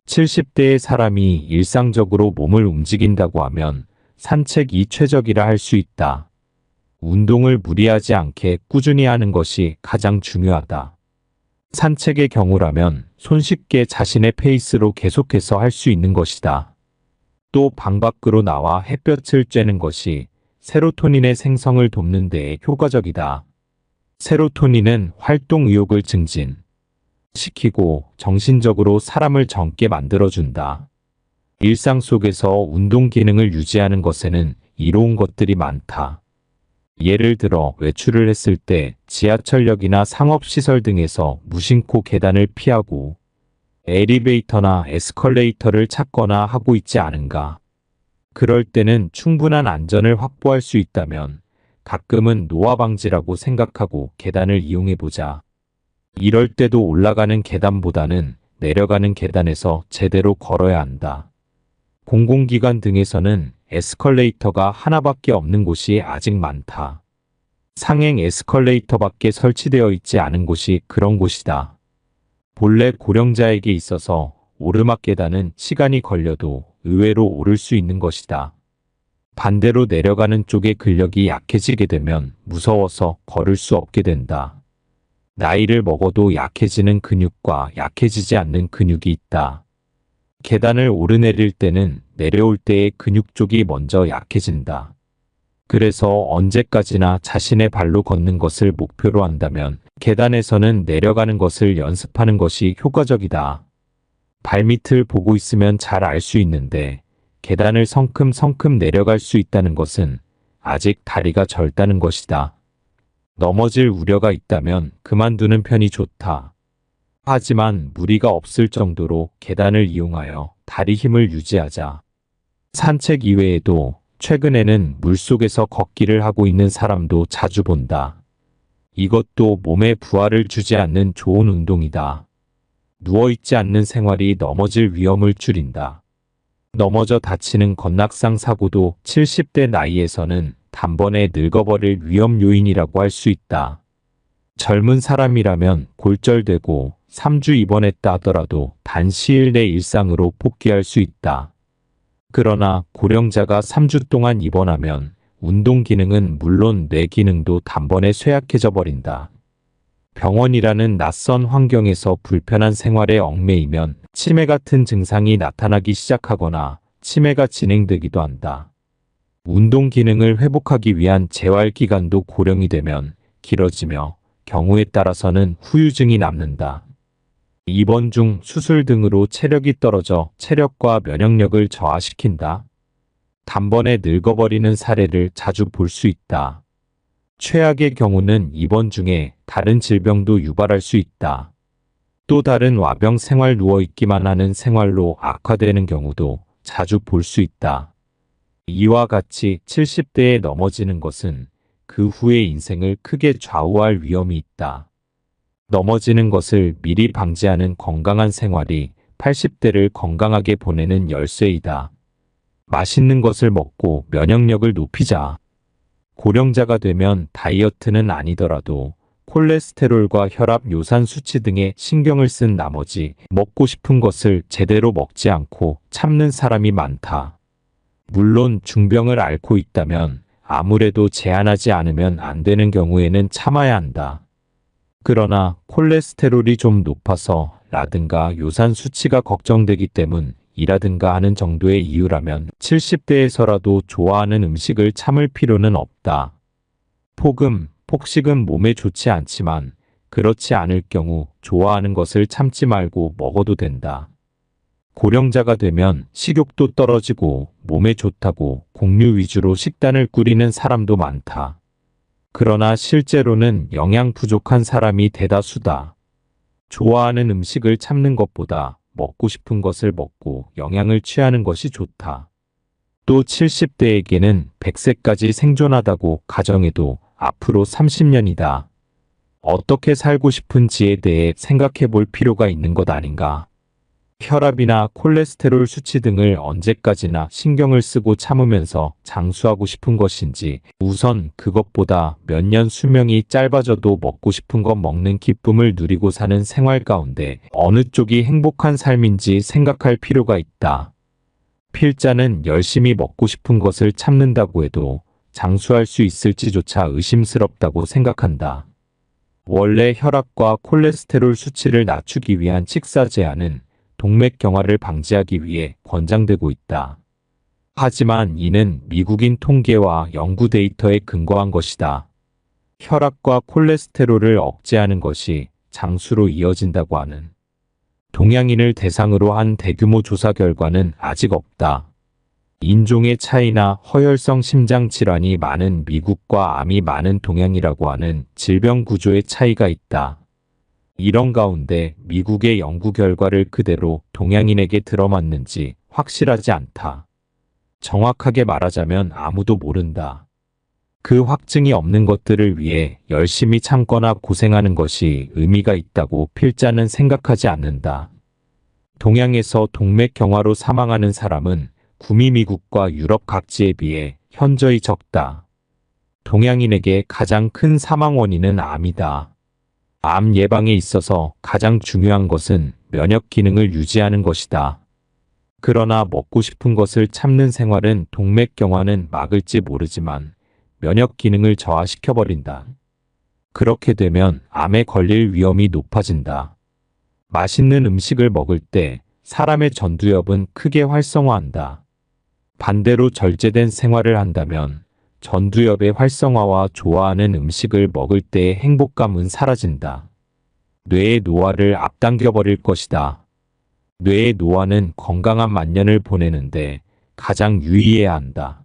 70대의 사람이 일상적으로 몸을 움직인다고 하면 산책이 최적이라 할 수 있다. 운동을 무리하지 않게 꾸준히 하는 것이 가장 중요하다. 산책의 경우라면 손쉽게 자신의 페이스로 계속해서 할 수 있는 것이다. 또 방 밖으로 나와 햇볕을 쬐는 것이 세로토닌의 생성을 돕는 데에 효과적이다. 세로토닌은 활동 의욕을 증진시키고 정신적으로 사람을 젊게 만들어준다. 일상 속에서 운동 기능을 유지하는 것에는 이로운 것들이 많다. 예를 들어 외출을 했을 때 지하철역이나 상업시설 등에서 무심코 계단을 피하고 엘리베이터나 에스컬레이터를 찾거나 하고 있지 않은가. 그럴 때는 충분한 안전을 확보할 수 있다면 가끔은 노화 방지라고 생각하고 계단을 이용해보자. 이럴 때도 올라가는 계단보다는 내려가는 계단에서 제대로 걸어야 한다. 공공기관 등에서는 에스컬레이터가 하나밖에 없는 곳이 아직 많다. 상행 에스컬레이터밖에 설치되어 있지 않은 곳이 그런 곳이다. 본래 고령자에게 있어서 오르막 계단은 시간이 걸려도 의외로 오를 수 있는 것이다. 반대로 내려가는 쪽의 근력이 약해지게 되면 무서워서 걸을 수 없게 된다. 나이를 먹어도 약해지는 근육과 약해지지 않는 근육이 있다. 계단을 오르내릴 때는 내려올 때의 근육 쪽이 먼저 약해진다. 그래서 언제까지나 자신의 발로 걷는 것을 목표로 한다면 계단에서는 내려가는 것을 연습하는 것이 효과적이다. 발밑을 보고 있으면 잘 알 수 있는데 계단을 성큼성큼 내려갈 수 있다는 것은 아직 다리가 젊다는 것이다. 넘어질 우려가 있다면 그만두는 편이 좋다. 하지만 무리가 없을 정도로 계단을 이용하여 다리 힘을 유지하자. 산책 이외에도 최근에는 물속에서 걷기를 하고 있는 사람도 자주 본다. 이것도 몸에 부하를 주지 않는 좋은 운동이다. 누워있지 않는 생활이 넘어질 위험을 줄인다. 넘어져 다치는 건낙상 사고도 70대 나이에서는 단번에 늙어버릴 위험 요인이라고 할 수 있다. 젊은 사람이라면 골절되고 3주 입원했다 하더라도 단 시일 내 일상으로 복귀할 수 있다. 그러나 고령자가 3주 동안 입원하면 운동 기능은 물론 뇌 기능도 단번에 쇠약해져 버린다. 병원이라는 낯선 환경에서 불편한 생활에 얽매이면 치매 같은 증상이 나타나기 시작하거나 치매가 진행되기도 한다. 운동 기능을 회복하기 위한 재활 기간도 고령이 되면 길어지며 경우에 따라서는 후유증이 남는다. 입원 중 수술 등으로 체력이 떨어져 체력과 면역력을 저하시킨다. 단번에 늙어버리는 사례를 자주 볼 수 있다. 최악의 경우는 입원 중에 다른 질병도 유발할 수 있다. 또 다른 와병 생활 누워있기만 하는 생활로 악화되는 경우도 자주 볼 수 있다. 이와 같이 70대에 넘어지는 것은 그 후의 인생을 크게 좌우할 위험이 있다. 넘어지는 것을 미리 방지하는 건강한 생활이 80대를 건강하게 보내는 열쇠이다. 맛있는 것을 먹고 면역력을 높이자. 고령자가 되면 다이어트는 아니더라도 콜레스테롤과 혈압, 요산 수치 등에 신경을 쓴 나머지 먹고 싶은 것을 제대로 먹지 않고 참는 사람이 많다. 물론 중병을 앓고 있다면 아무래도 제한하지 않으면 안 되는 경우에는 참아야 한다. 그러나 콜레스테롤이 좀 높아서 라든가 요산 수치가 걱정되기 때문이라든가 하는 정도의 이유라면 70대에서라도 좋아하는 음식을 참을 필요는 없다. 폭식은 몸에 좋지 않지만 그렇지 않을 경우 좋아하는 것을 참지 말고 먹어도 된다. 고령자가 되면 식욕도 떨어지고 몸에 좋다고 곡류 위주로 식단을 꾸리는 사람도 많다. 그러나 실제로는 영양 부족한 사람이 대다수다. 좋아하는 음식을 참는 것보다 먹고 싶은 것을 먹고 영양을 취하는 것이 좋다. 또 70대에게는 100세까지 생존하다고 가정해도 앞으로 30년이다. 어떻게 살고 싶은지에 대해 생각해 볼 필요가 있는 것 아닌가. 혈압이나 콜레스테롤 수치 등을 언제까지나 신경을 쓰고 참으면서 장수하고 싶은 것인지 우선 그것보다 몇 년 수명이 짧아져도 먹고 싶은 것 먹는 기쁨을 누리고 사는 생활 가운데 어느 쪽이 행복한 삶인지 생각할 필요가 있다. 필자는 열심히 먹고 싶은 것을 참는다고 해도 장수할 수 있을지조차 의심스럽다고 생각한다. 원래 혈압과 콜레스테롤 수치를 낮추기 위한 식사 제한은 동맥경화를 방지하기 위해 권장되고 있다. 하지만 이는 미국인 통계와 연구 데이터에 근거한 것이다. 혈압과 콜레스테롤을 억제하는 것이 장수로 이어진다고 하는 동양인을 대상으로 한 대규모 조사 결과는 아직 없다. 인종의 차이나 허혈성 심장 질환이 많은 미국과 암이 많은 동양이라고 하는 질병 구조의 차이가 있다. 이런 가운데 미국의 연구 결과를 그대로 동양인에게 들어맞는지 확실하지 않다. 정확하게 말하자면 아무도 모른다. 그 확증이 없는 것들을 위해 열심히 참거나 고생하는 것이 의미가 있다고 필자는 생각하지 않는다. 동양에서 동맥경화로 사망하는 사람은 구미 미국과 유럽 각지에 비해 현저히 적다. 동양인에게 가장 큰 사망 원인은 암이다. 암 예방에 있어서 가장 중요한 것은 면역 기능을 유지하는 것이다. 그러나 먹고 싶은 것을 참는 생활은 동맥경화는 막을지 모르지만 면역 기능을 저하시켜버린다. 그렇게 되면 암에 걸릴 위험이 높아진다. 맛있는 음식을 먹을 때 사람의 전두엽은 크게 활성화한다. 반대로 절제된 생활을 한다면 전두엽의 활성화와 좋아하는 음식을 먹을 때의 행복감은 사라진다. 뇌의 노화를 앞당겨버릴 것이다. 뇌의 노화는 건강한 만년을 보내는데 가장 유의해야 한다.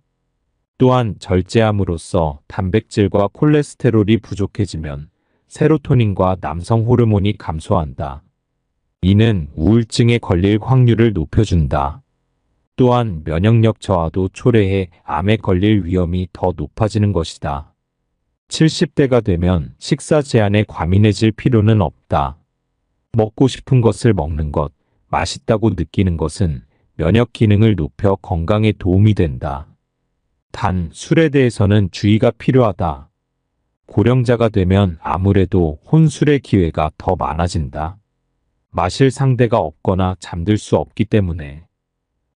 또한 절제함으로써 단백질과 콜레스테롤이 부족해지면 세로토닌과 남성 호르몬이 감소한다. 이는 우울증에 걸릴 확률을 높여준다. 또한 면역력 저하도 초래해 암에 걸릴 위험이 더 높아지는 것이다. 70대가 되면 식사 제한에 과민해질 필요는 없다. 먹고 싶은 것을 먹는 것, 맛있다고 느끼는 것은 면역 기능을 높여 건강에 도움이 된다. 단, 술에 대해서는 주의가 필요하다. 고령자가 되면 아무래도 혼술의 기회가 더 많아진다. 마실 상대가 없거나 잠들 수 없기 때문에.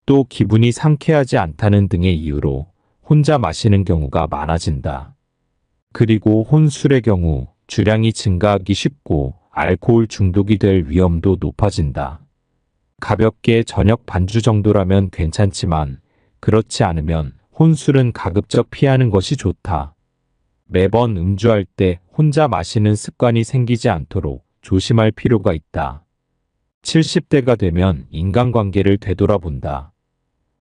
또 기분이 상쾌하지 않다는 등의 이유로 혼자 마시는 경우가 많아진다. 그리고 혼술의 경우 주량이 증가하기 쉽고 알코올 중독이 될 위험도 높아진다. 가볍게 저녁 반주 정도라면 괜찮지만 그렇지 않으면 혼술은 가급적 피하는 것이 좋다. 매번 음주할 때 혼자 마시는 습관이 생기지 않도록 조심할 필요가 있다. 70대가 되면 인간관계를 되돌아본다.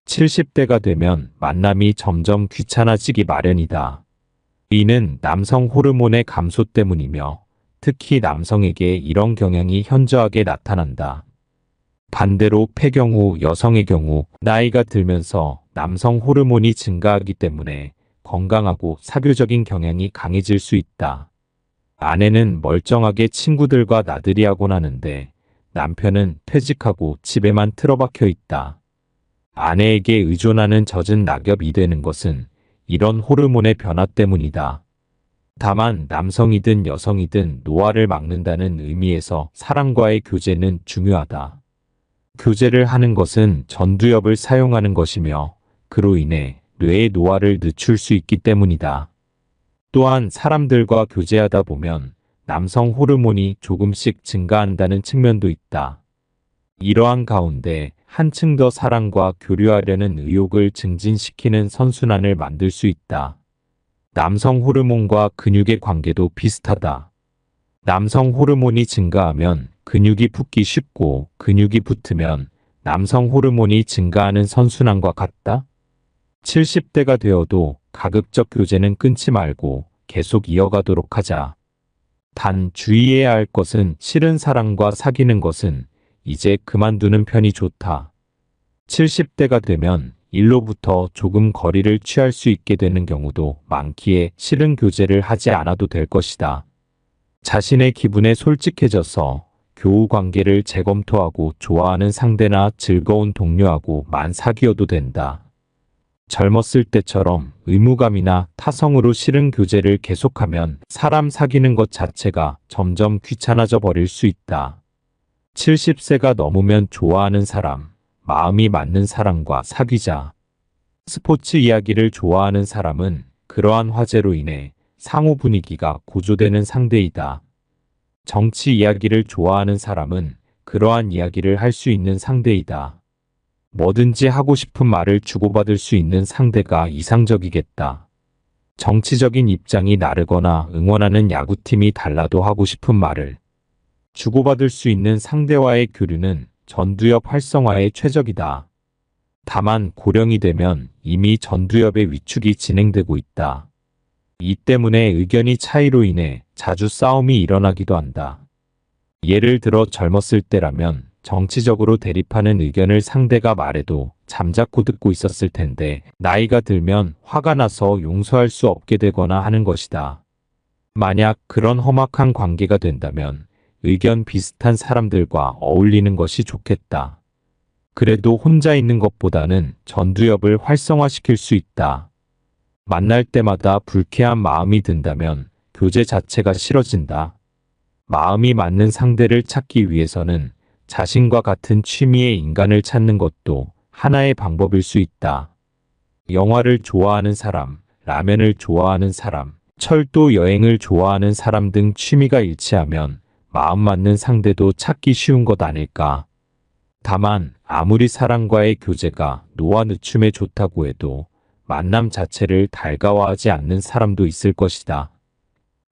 70대가 되면 만남이 점점 귀찮아지기 마련이다. 이는 남성 호르몬의 감소 때문이며 특히 남성에게 이런 경향이 현저하게 나타난다. 반대로 폐경후 여성의 경우 나이가 들면서 남성 호르몬이 증가하기 때문에 건강하고 사교적인 경향이 강해질 수 있다. 아내는 멀쩡하게 친구들과 나들이 하곤 하는데 남편은 퇴직하고 집에만 틀어박혀 있다. 아내에게 의존하는 젖은 낙엽이 되는 것은 이런 호르몬의 변화 때문이다. 다만 남성이든 여성이든 노화를 막는다는 의미에서 사람과의 교제는 중요하다. 교제를 하는 것은 전두엽을 사용하는 것이며 그로 인해 뇌의 노화를 늦출 수 있기 때문이다. 또한 사람들과 교제하다 보면 남성 호르몬이 조금씩 증가한다는 측면도 있다. 이러한 가운데 한층 더 사람과 교류하려는 의욕을 증진시키는 선순환을 만들 수 있다. 남성 호르몬과 근육의 관계도 비슷하다. 남성 호르몬이 증가하면 근육이 붙기 쉽고 근육이 붙으면 남성 호르몬이 증가하는 선순환과 같다. 70대가 되어도 가급적 교제는 끊지 말고 계속 이어가도록 하자. 단 주의해야 할 것은 싫은 사람과 사귀는 것은 이제 그만두는 편이 좋다. 70대가 되면 일로부터 조금 거리를 취할 수 있게 되는 경우도 많기에 싫은 교제를 하지 않아도 될 것이다. 자신의 기분에 솔직해져서 교우 관계를 재검토하고 좋아하는 상대나 즐거운 동료하고만 사귀어도 된다. 젊었을 때처럼 의무감이나 타성으로 싫은 교제를 계속하면 사람 사귀는 것 자체가 점점 귀찮아져 버릴 수 있다. 70세가 넘으면 좋아하는 사람, 마음이 맞는 사람과 사귀자. 스포츠 이야기를 좋아하는 사람은 그러한 화제로 인해 상호 분위기가 고조되는 상대이다. 정치 이야기를 좋아하는 사람은 그러한 이야기를 할 수 있는 상대이다. 뭐든지 하고 싶은 말을 주고받을 수 있는 상대가 이상적이겠다. 정치적인 입장이 다르거나 응원하는 야구팀이 달라도 하고 싶은 말을 주고받을 수 있는 상대와의 교류는 전두엽 활성화에 최적이다. 다만 고령이 되면 이미 전두엽의 위축이 진행되고 있다. 이 때문에 의견이 차이로 인해 자주 싸움이 일어나기도 한다. 예를 들어 젊었을 때라면 정치적으로 대립하는 의견을 상대가 말해도 잠자코 듣고 있었을 텐데 나이가 들면 화가 나서 용서할 수 없게 되거나 하는 것이다. 만약 그런 험악한 관계가 된다면 의견 비슷한 사람들과 어울리는 것이 좋겠다. 그래도 혼자 있는 것보다는 전두엽을 활성화시킬 수 있다. 만날 때마다 불쾌한 마음이 든다면 교제 자체가 싫어진다. 마음이 맞는 상대를 찾기 위해서는 자신과 같은 취미의 인간을 찾는 것도 하나의 방법일 수 있다. 영화를 좋아하는 사람, 라면을 좋아하는 사람, 철도 여행을 좋아하는 사람 등 취미가 일치하면 마음 맞는 상대도 찾기 쉬운 것 아닐까. 다만 아무리 사람과의 교제가 노화 늦춤에 좋다고 해도 만남 자체를 달가워하지 않는 사람도 있을 것이다.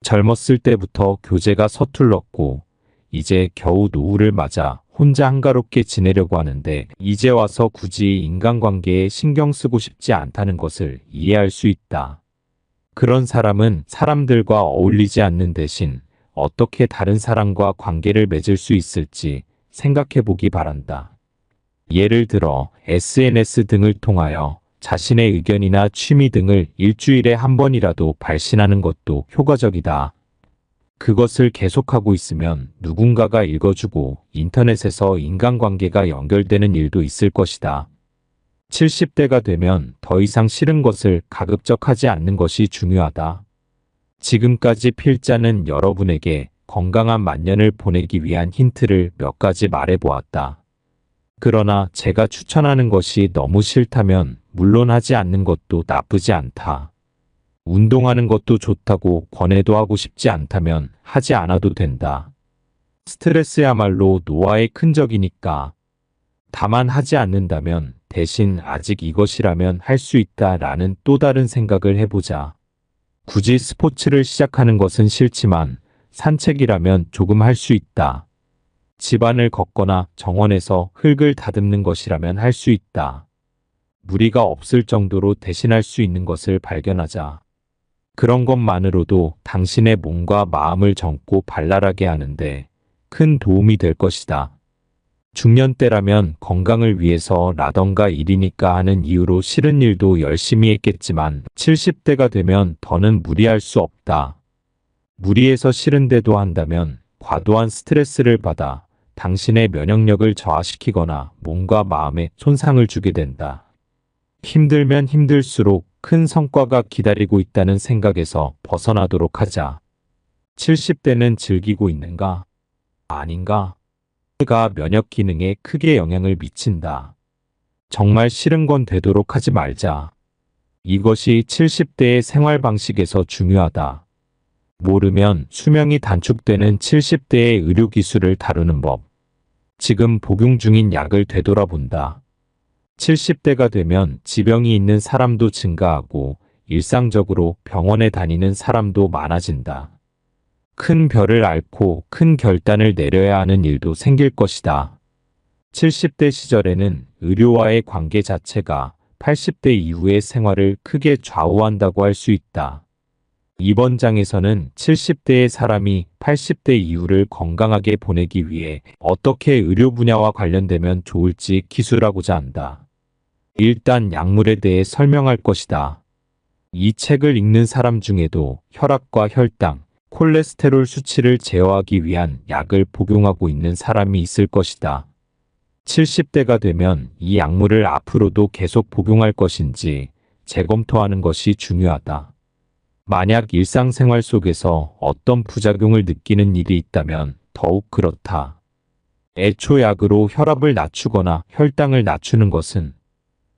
젊었을 때부터 교제가 서툴렀고 이제 겨우 노후를 맞아 혼자 한가롭게 지내려고 하는데 이제 와서 굳이 인간관계에 신경 쓰고 싶지 않다는 것을 이해할 수 있다. 그런 사람은 사람들과 어울리지 않는 대신 어떻게 다른 사람과 관계를 맺을 수 있을지 생각해 보기 바란다. 예를 들어 SNS 등을 통하여 자신의 의견이나 취미 등을 일주일에 한 번이라도 발신하는 것도 효과적이다. 그것을 계속하고 있으면 누군가가 읽어주고 인터넷에서 인간관계가 연결되는 일도 있을 것이다. 70대가 되면 더 이상 싫은 것을 가급적 하지 않는 것이 중요하다. 지금까지 필자는 여러분에게 건강한 만년을 보내기 위한 힌트를 몇 가지 말해보았다. 그러나 제가 추천하는 것이 너무 싫다면 물론 하지 않는 것도 나쁘지 않다. 운동하는 것도 좋다고 권해도 하고 싶지 않다면 하지 않아도 된다. 스트레스야말로 노화의 큰 적이니까. 다만 하지 않는다면 대신 아직 이것이라면 할 수 있다라는 또 다른 생각을 해보자. 굳이 스포츠를 시작하는 것은 싫지만 산책이라면 조금 할 수 있다. 집안을 걷거나 정원에서 흙을 다듬는 것이라면 할 수 있다. 무리가 없을 정도로 대신할 수 있는 것을 발견하자. 그런 것만으로도 당신의 몸과 마음을 젊고 발랄하게 하는데 큰 도움이 될 것이다. 중년 때라면 건강을 위해서라던가 일이니까 하는 이유로 싫은 일도 열심히 했겠지만 70대가 되면 더는 무리할 수 없다. 무리해서 싫은데도 한다면 과도한 스트레스를 받아 당신의 면역력을 저하시키거나 몸과 마음에 손상을 주게 된다. 힘들면 힘들수록 큰 성과가 기다리고 있다는 생각에서 벗어나도록 하자. 70대는 즐기고 있는가? 아닌가? 가 면역 기능에 크게 영향을 미친다. 정말 싫은 건 되도록 하지 말자. 이것이 70대의 생활 방식에서 중요하다. 모르면 수명이 단축되는 70대의 의료기술을 다루는 법. 지금 복용 중인 약을 되돌아본다. 70대가 되면 지병이 있는 사람도 증가하고 일상적으로 병원에 다니는 사람도 많아진다. 큰 별을 앓고 큰 결단을 내려야 하는 일도 생길 것이다. 70대 시절에는 의료와의 관계 자체가 80대 이후의 생활을 크게 좌우한다고 할 수 있다. 이번 장에서는 70대의 사람이 80대 이후를 건강하게 보내기 위해 어떻게 의료 분야와 관련되면 좋을지 기술하고자 한다. 일단 약물에 대해 설명할 것이다. 이 책을 읽는 사람 중에도 혈압과 혈당, 콜레스테롤 수치를 제어하기 위한 약을 복용하고 있는 사람이 있을 것이다. 70대가 되면 이 약물을 앞으로도 계속 복용할 것인지 재검토하는 것이 중요하다. 만약 일상생활 속에서 어떤 부작용을 느끼는 일이 있다면 더욱 그렇다. 애초 약으로 혈압을 낮추거나 혈당을 낮추는 것은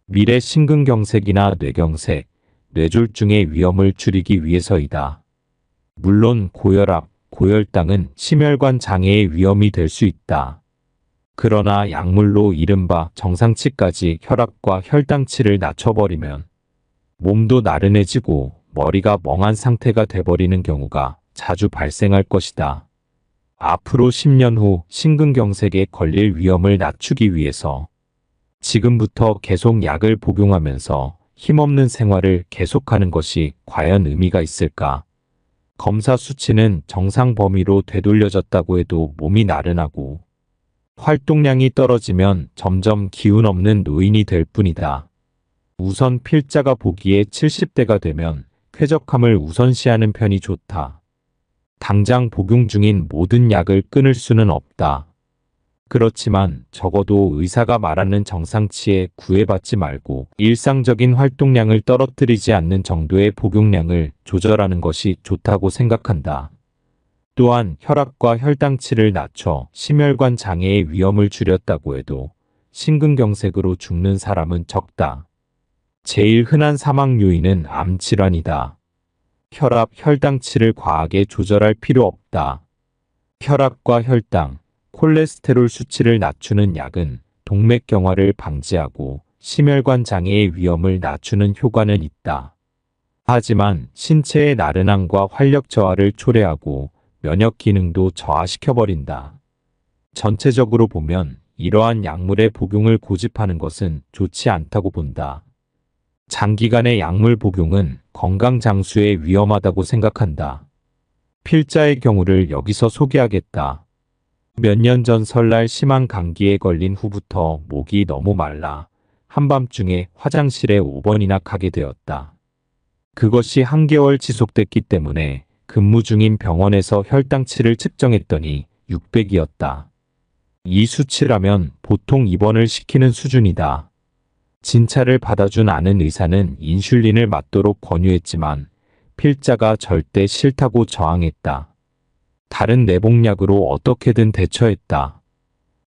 미래 심근경색이나 뇌경색, 뇌졸중의 위험을 줄이기 위해서이다. 물론 고혈압, 고혈당은 심혈관 장애의 위험이 될 수 있다. 그러나 약물로 이른바 정상치까지 혈압과 혈당치를 낮춰버리면 몸도 나른해지고 머리가 멍한 상태가 돼버리는 경우가 자주 발생할 것이다. 앞으로 10년 후 심근경색에 걸릴 위험을 낮추기 위해서 지금부터 계속 약을 복용하면서 힘없는 생활을 계속하는 것이 과연 의미가 있을까? 검사 수치는 정상 범위로 되돌려졌다고 해도 몸이 나른하고 활동량이 떨어지면 점점 기운 없는 노인이 될 뿐이다. 우선 필자가 보기에 70대가 되면 쾌적함을 우선시하는 편이 좋다. 당장 복용 중인 모든 약을 끊을 수는 없다. 그렇지만 적어도 의사가 말하는 정상치에 구애받지 말고 일상적인 활동량을 떨어뜨리지 않는 정도의 복용량을 조절하는 것이 좋다고 생각한다. 또한 혈압과 혈당치를 낮춰 심혈관 장애의 위험을 줄였다고 해도 심근경색으로 죽는 사람은 적다. 제일 흔한 사망 요인은 암 질환이다. 혈압, 혈당치를 과하게 조절할 필요 없다. 혈압과 혈당, 콜레스테롤 수치를 낮추는 약은 동맥경화를 방지하고 심혈관 장애의 위험을 낮추는 효과는 있다. 하지만 신체의 나른함과 활력 저하를 초래하고 면역 기능도 저하시켜버린다. 전체적으로 보면 이러한 약물의 복용을 고집하는 것은 좋지 않다고 본다. 장기간의 약물 복용은 건강 장수에 위험하다고 생각한다. 필자의 경우를 여기서 소개하겠다. 몇 년 전 설날 심한 감기에 걸린 후부터 목이 너무 말라 한밤중에 화장실에 5번이나 가게 되었다. 그것이 한 개월 지속됐기 때문에 근무 중인 병원에서 혈당치를 측정했더니 600이었다. 이 수치라면 보통 입원을 시키는 수준이다. 진찰을 받아준 아는 의사는 인슐린을 맞도록 권유했지만 필자가 절대 싫다고 저항했다. 다른 내복약으로 어떻게든 대처했다.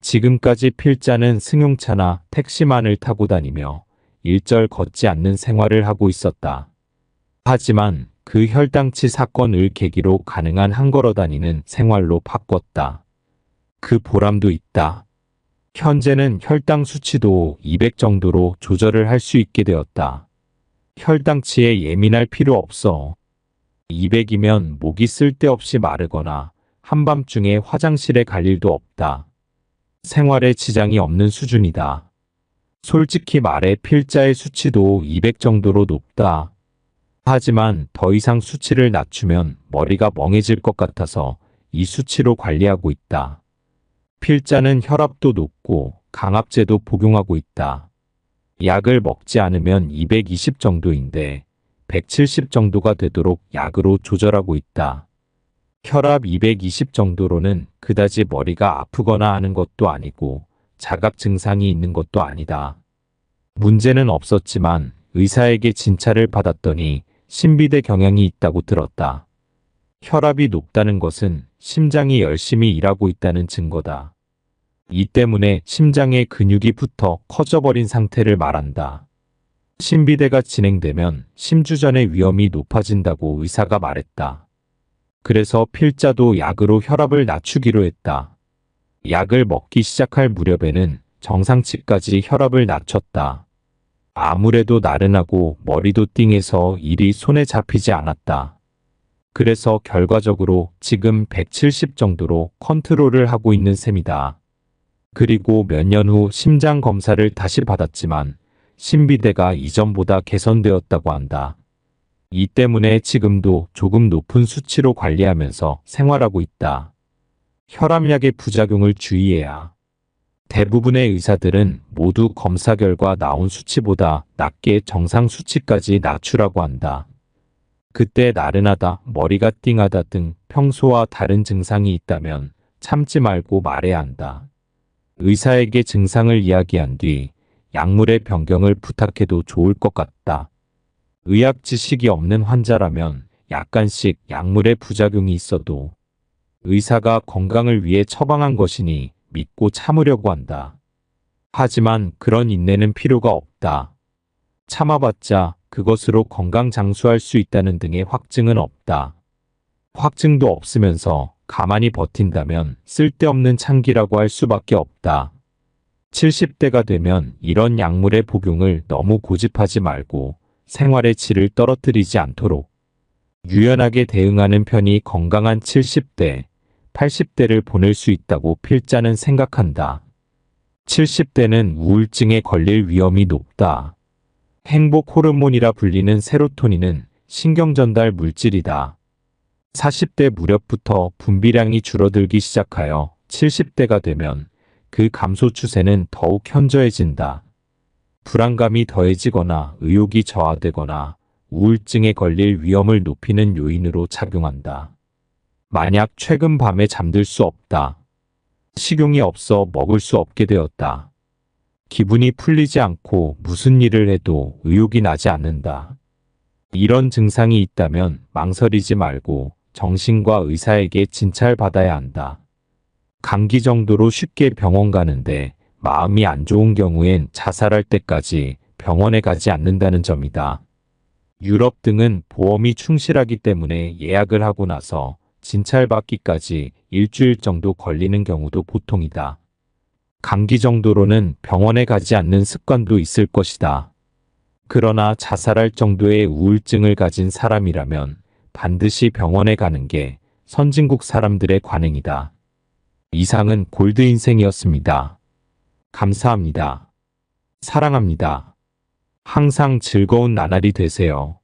지금까지 필자는 승용차나 택시만을 타고 다니며 일절 걷지 않는 생활을 하고 있었다. 하지만 그 혈당치 사건을 계기로 가능한 한 걸어 다니는 생활로 바꿨다. 그 보람도 있다. 현재는 혈당 수치도 200 정도로 조절을 할 수 있게 되었다. 혈당치에 예민할 필요 없어. 200이면 목이 쓸데없이 마르거나 한밤중에 화장실에 갈 일도 없다. 생활에 지장이 없는 수준이다. 솔직히 말해 필자의 수치도 200 정도로 높다. 하지만 더 이상 수치를 낮추면 머리가 멍해질 것 같아서 이 수치로 관리하고 있다. 필자는 혈압도 높고 강압제도 복용하고 있다. 약을 먹지 않으면 220 정도인데 170 정도가 되도록 약으로 조절하고 있다. 혈압 220 정도로는 그다지 머리가 아프거나 하는 것도 아니고 자각 증상이 있는 것도 아니다. 문제는 없었지만 의사에게 진찰을 받았더니 신비대 경향이 있다고 들었다. 혈압이 높다는 것은 심장이 열심히 일하고 있다는 증거다. 이 때문에 심장의 근육이 붙어 커져버린 상태를 말한다. 신비대가 진행되면 심주전의 위험이 높아진다고 의사가 말했다. 그래서 필자도 약으로 혈압을 낮추기로 했다. 약을 먹기 시작할 무렵에는 정상치까지 혈압을 낮췄다. 아무래도 나른하고 머리도 띵해서 일이 손에 잡히지 않았다. 그래서 결과적으로 지금 170 정도로 컨트롤을 하고 있는 셈이다. 그리고 몇 년 후 심장 검사를 다시 받았지만 신비대가 이전보다 개선되었다고 한다. 이 때문에 지금도 조금 높은 수치로 관리하면서 생활하고 있다. 혈압약의 부작용을 주의해야. 대부분의 의사들은 모두 검사 결과 나온 수치보다 낮게 정상 수치까지 낮추라고 한다. 그때 나른하다, 머리가 띵하다 등 평소와 다른 증상이 있다면 참지 말고 말해야 한다. 의사에게 증상을 이야기한 뒤 약물의 변경을 부탁해도 좋을 것 같다. 의학 지식이 없는 환자라면 약간씩 약물의 부작용이 있어도 의사가 건강을 위해 처방한 것이니 믿고 참으려고 한다. 하지만 그런 인내는 필요가 없다. 참아봤자 그것으로 건강 장수할 수 있다는 등의 확증은 없다. 확증도 없으면서 가만히 버틴다면 쓸데없는 창기라고 할 수밖에 없다. 70대가 되면 이런 약물의 복용을 너무 고집하지 말고 생활의 질을 떨어뜨리지 않도록 유연하게 대응하는 편이 건강한 70대, 80대를 보낼 수 있다고 필자는 생각한다. 70대는 우울증에 걸릴 위험이 높다. 행복 호르몬이라 불리는 세로토닌은 신경전달 물질이다. 40대 무렵부터 분비량이 줄어들기 시작하여 70대가 되면 그 감소 추세는 더욱 현저해진다. 불안감이 더해지거나 의욕이 저하되거나 우울증에 걸릴 위험을 높이는 요인으로 작용한다. 만약 최근 밤에 잠들 수 없다. 식용이 없어 먹을 수 없게 되었다. 기분이 풀리지 않고 무슨 일을 해도 의욕이 나지 않는다. 이런 증상이 있다면 망설이지 말고 정신과 의사에게 진찰받아야 한다. 감기 정도로 쉽게 병원 가는데 마음이 안 좋은 경우엔 자살할 때까지 병원에 가지 않는다는 점이다. 유럽 등은 보험이 충실하기 때문에 예약을 하고 나서 진찰받기까지 일주일 정도 걸리는 경우도 보통이다. 감기 정도로는 병원에 가지 않는 습관도 있을 것이다. 그러나 자살할 정도의 우울증을 가진 사람이라면 반드시 병원에 가는 게 선진국 사람들의 관행이다. 이상은 골드 인생이었습니다. 감사합니다. 사랑합니다. 항상 즐거운 나날이 되세요.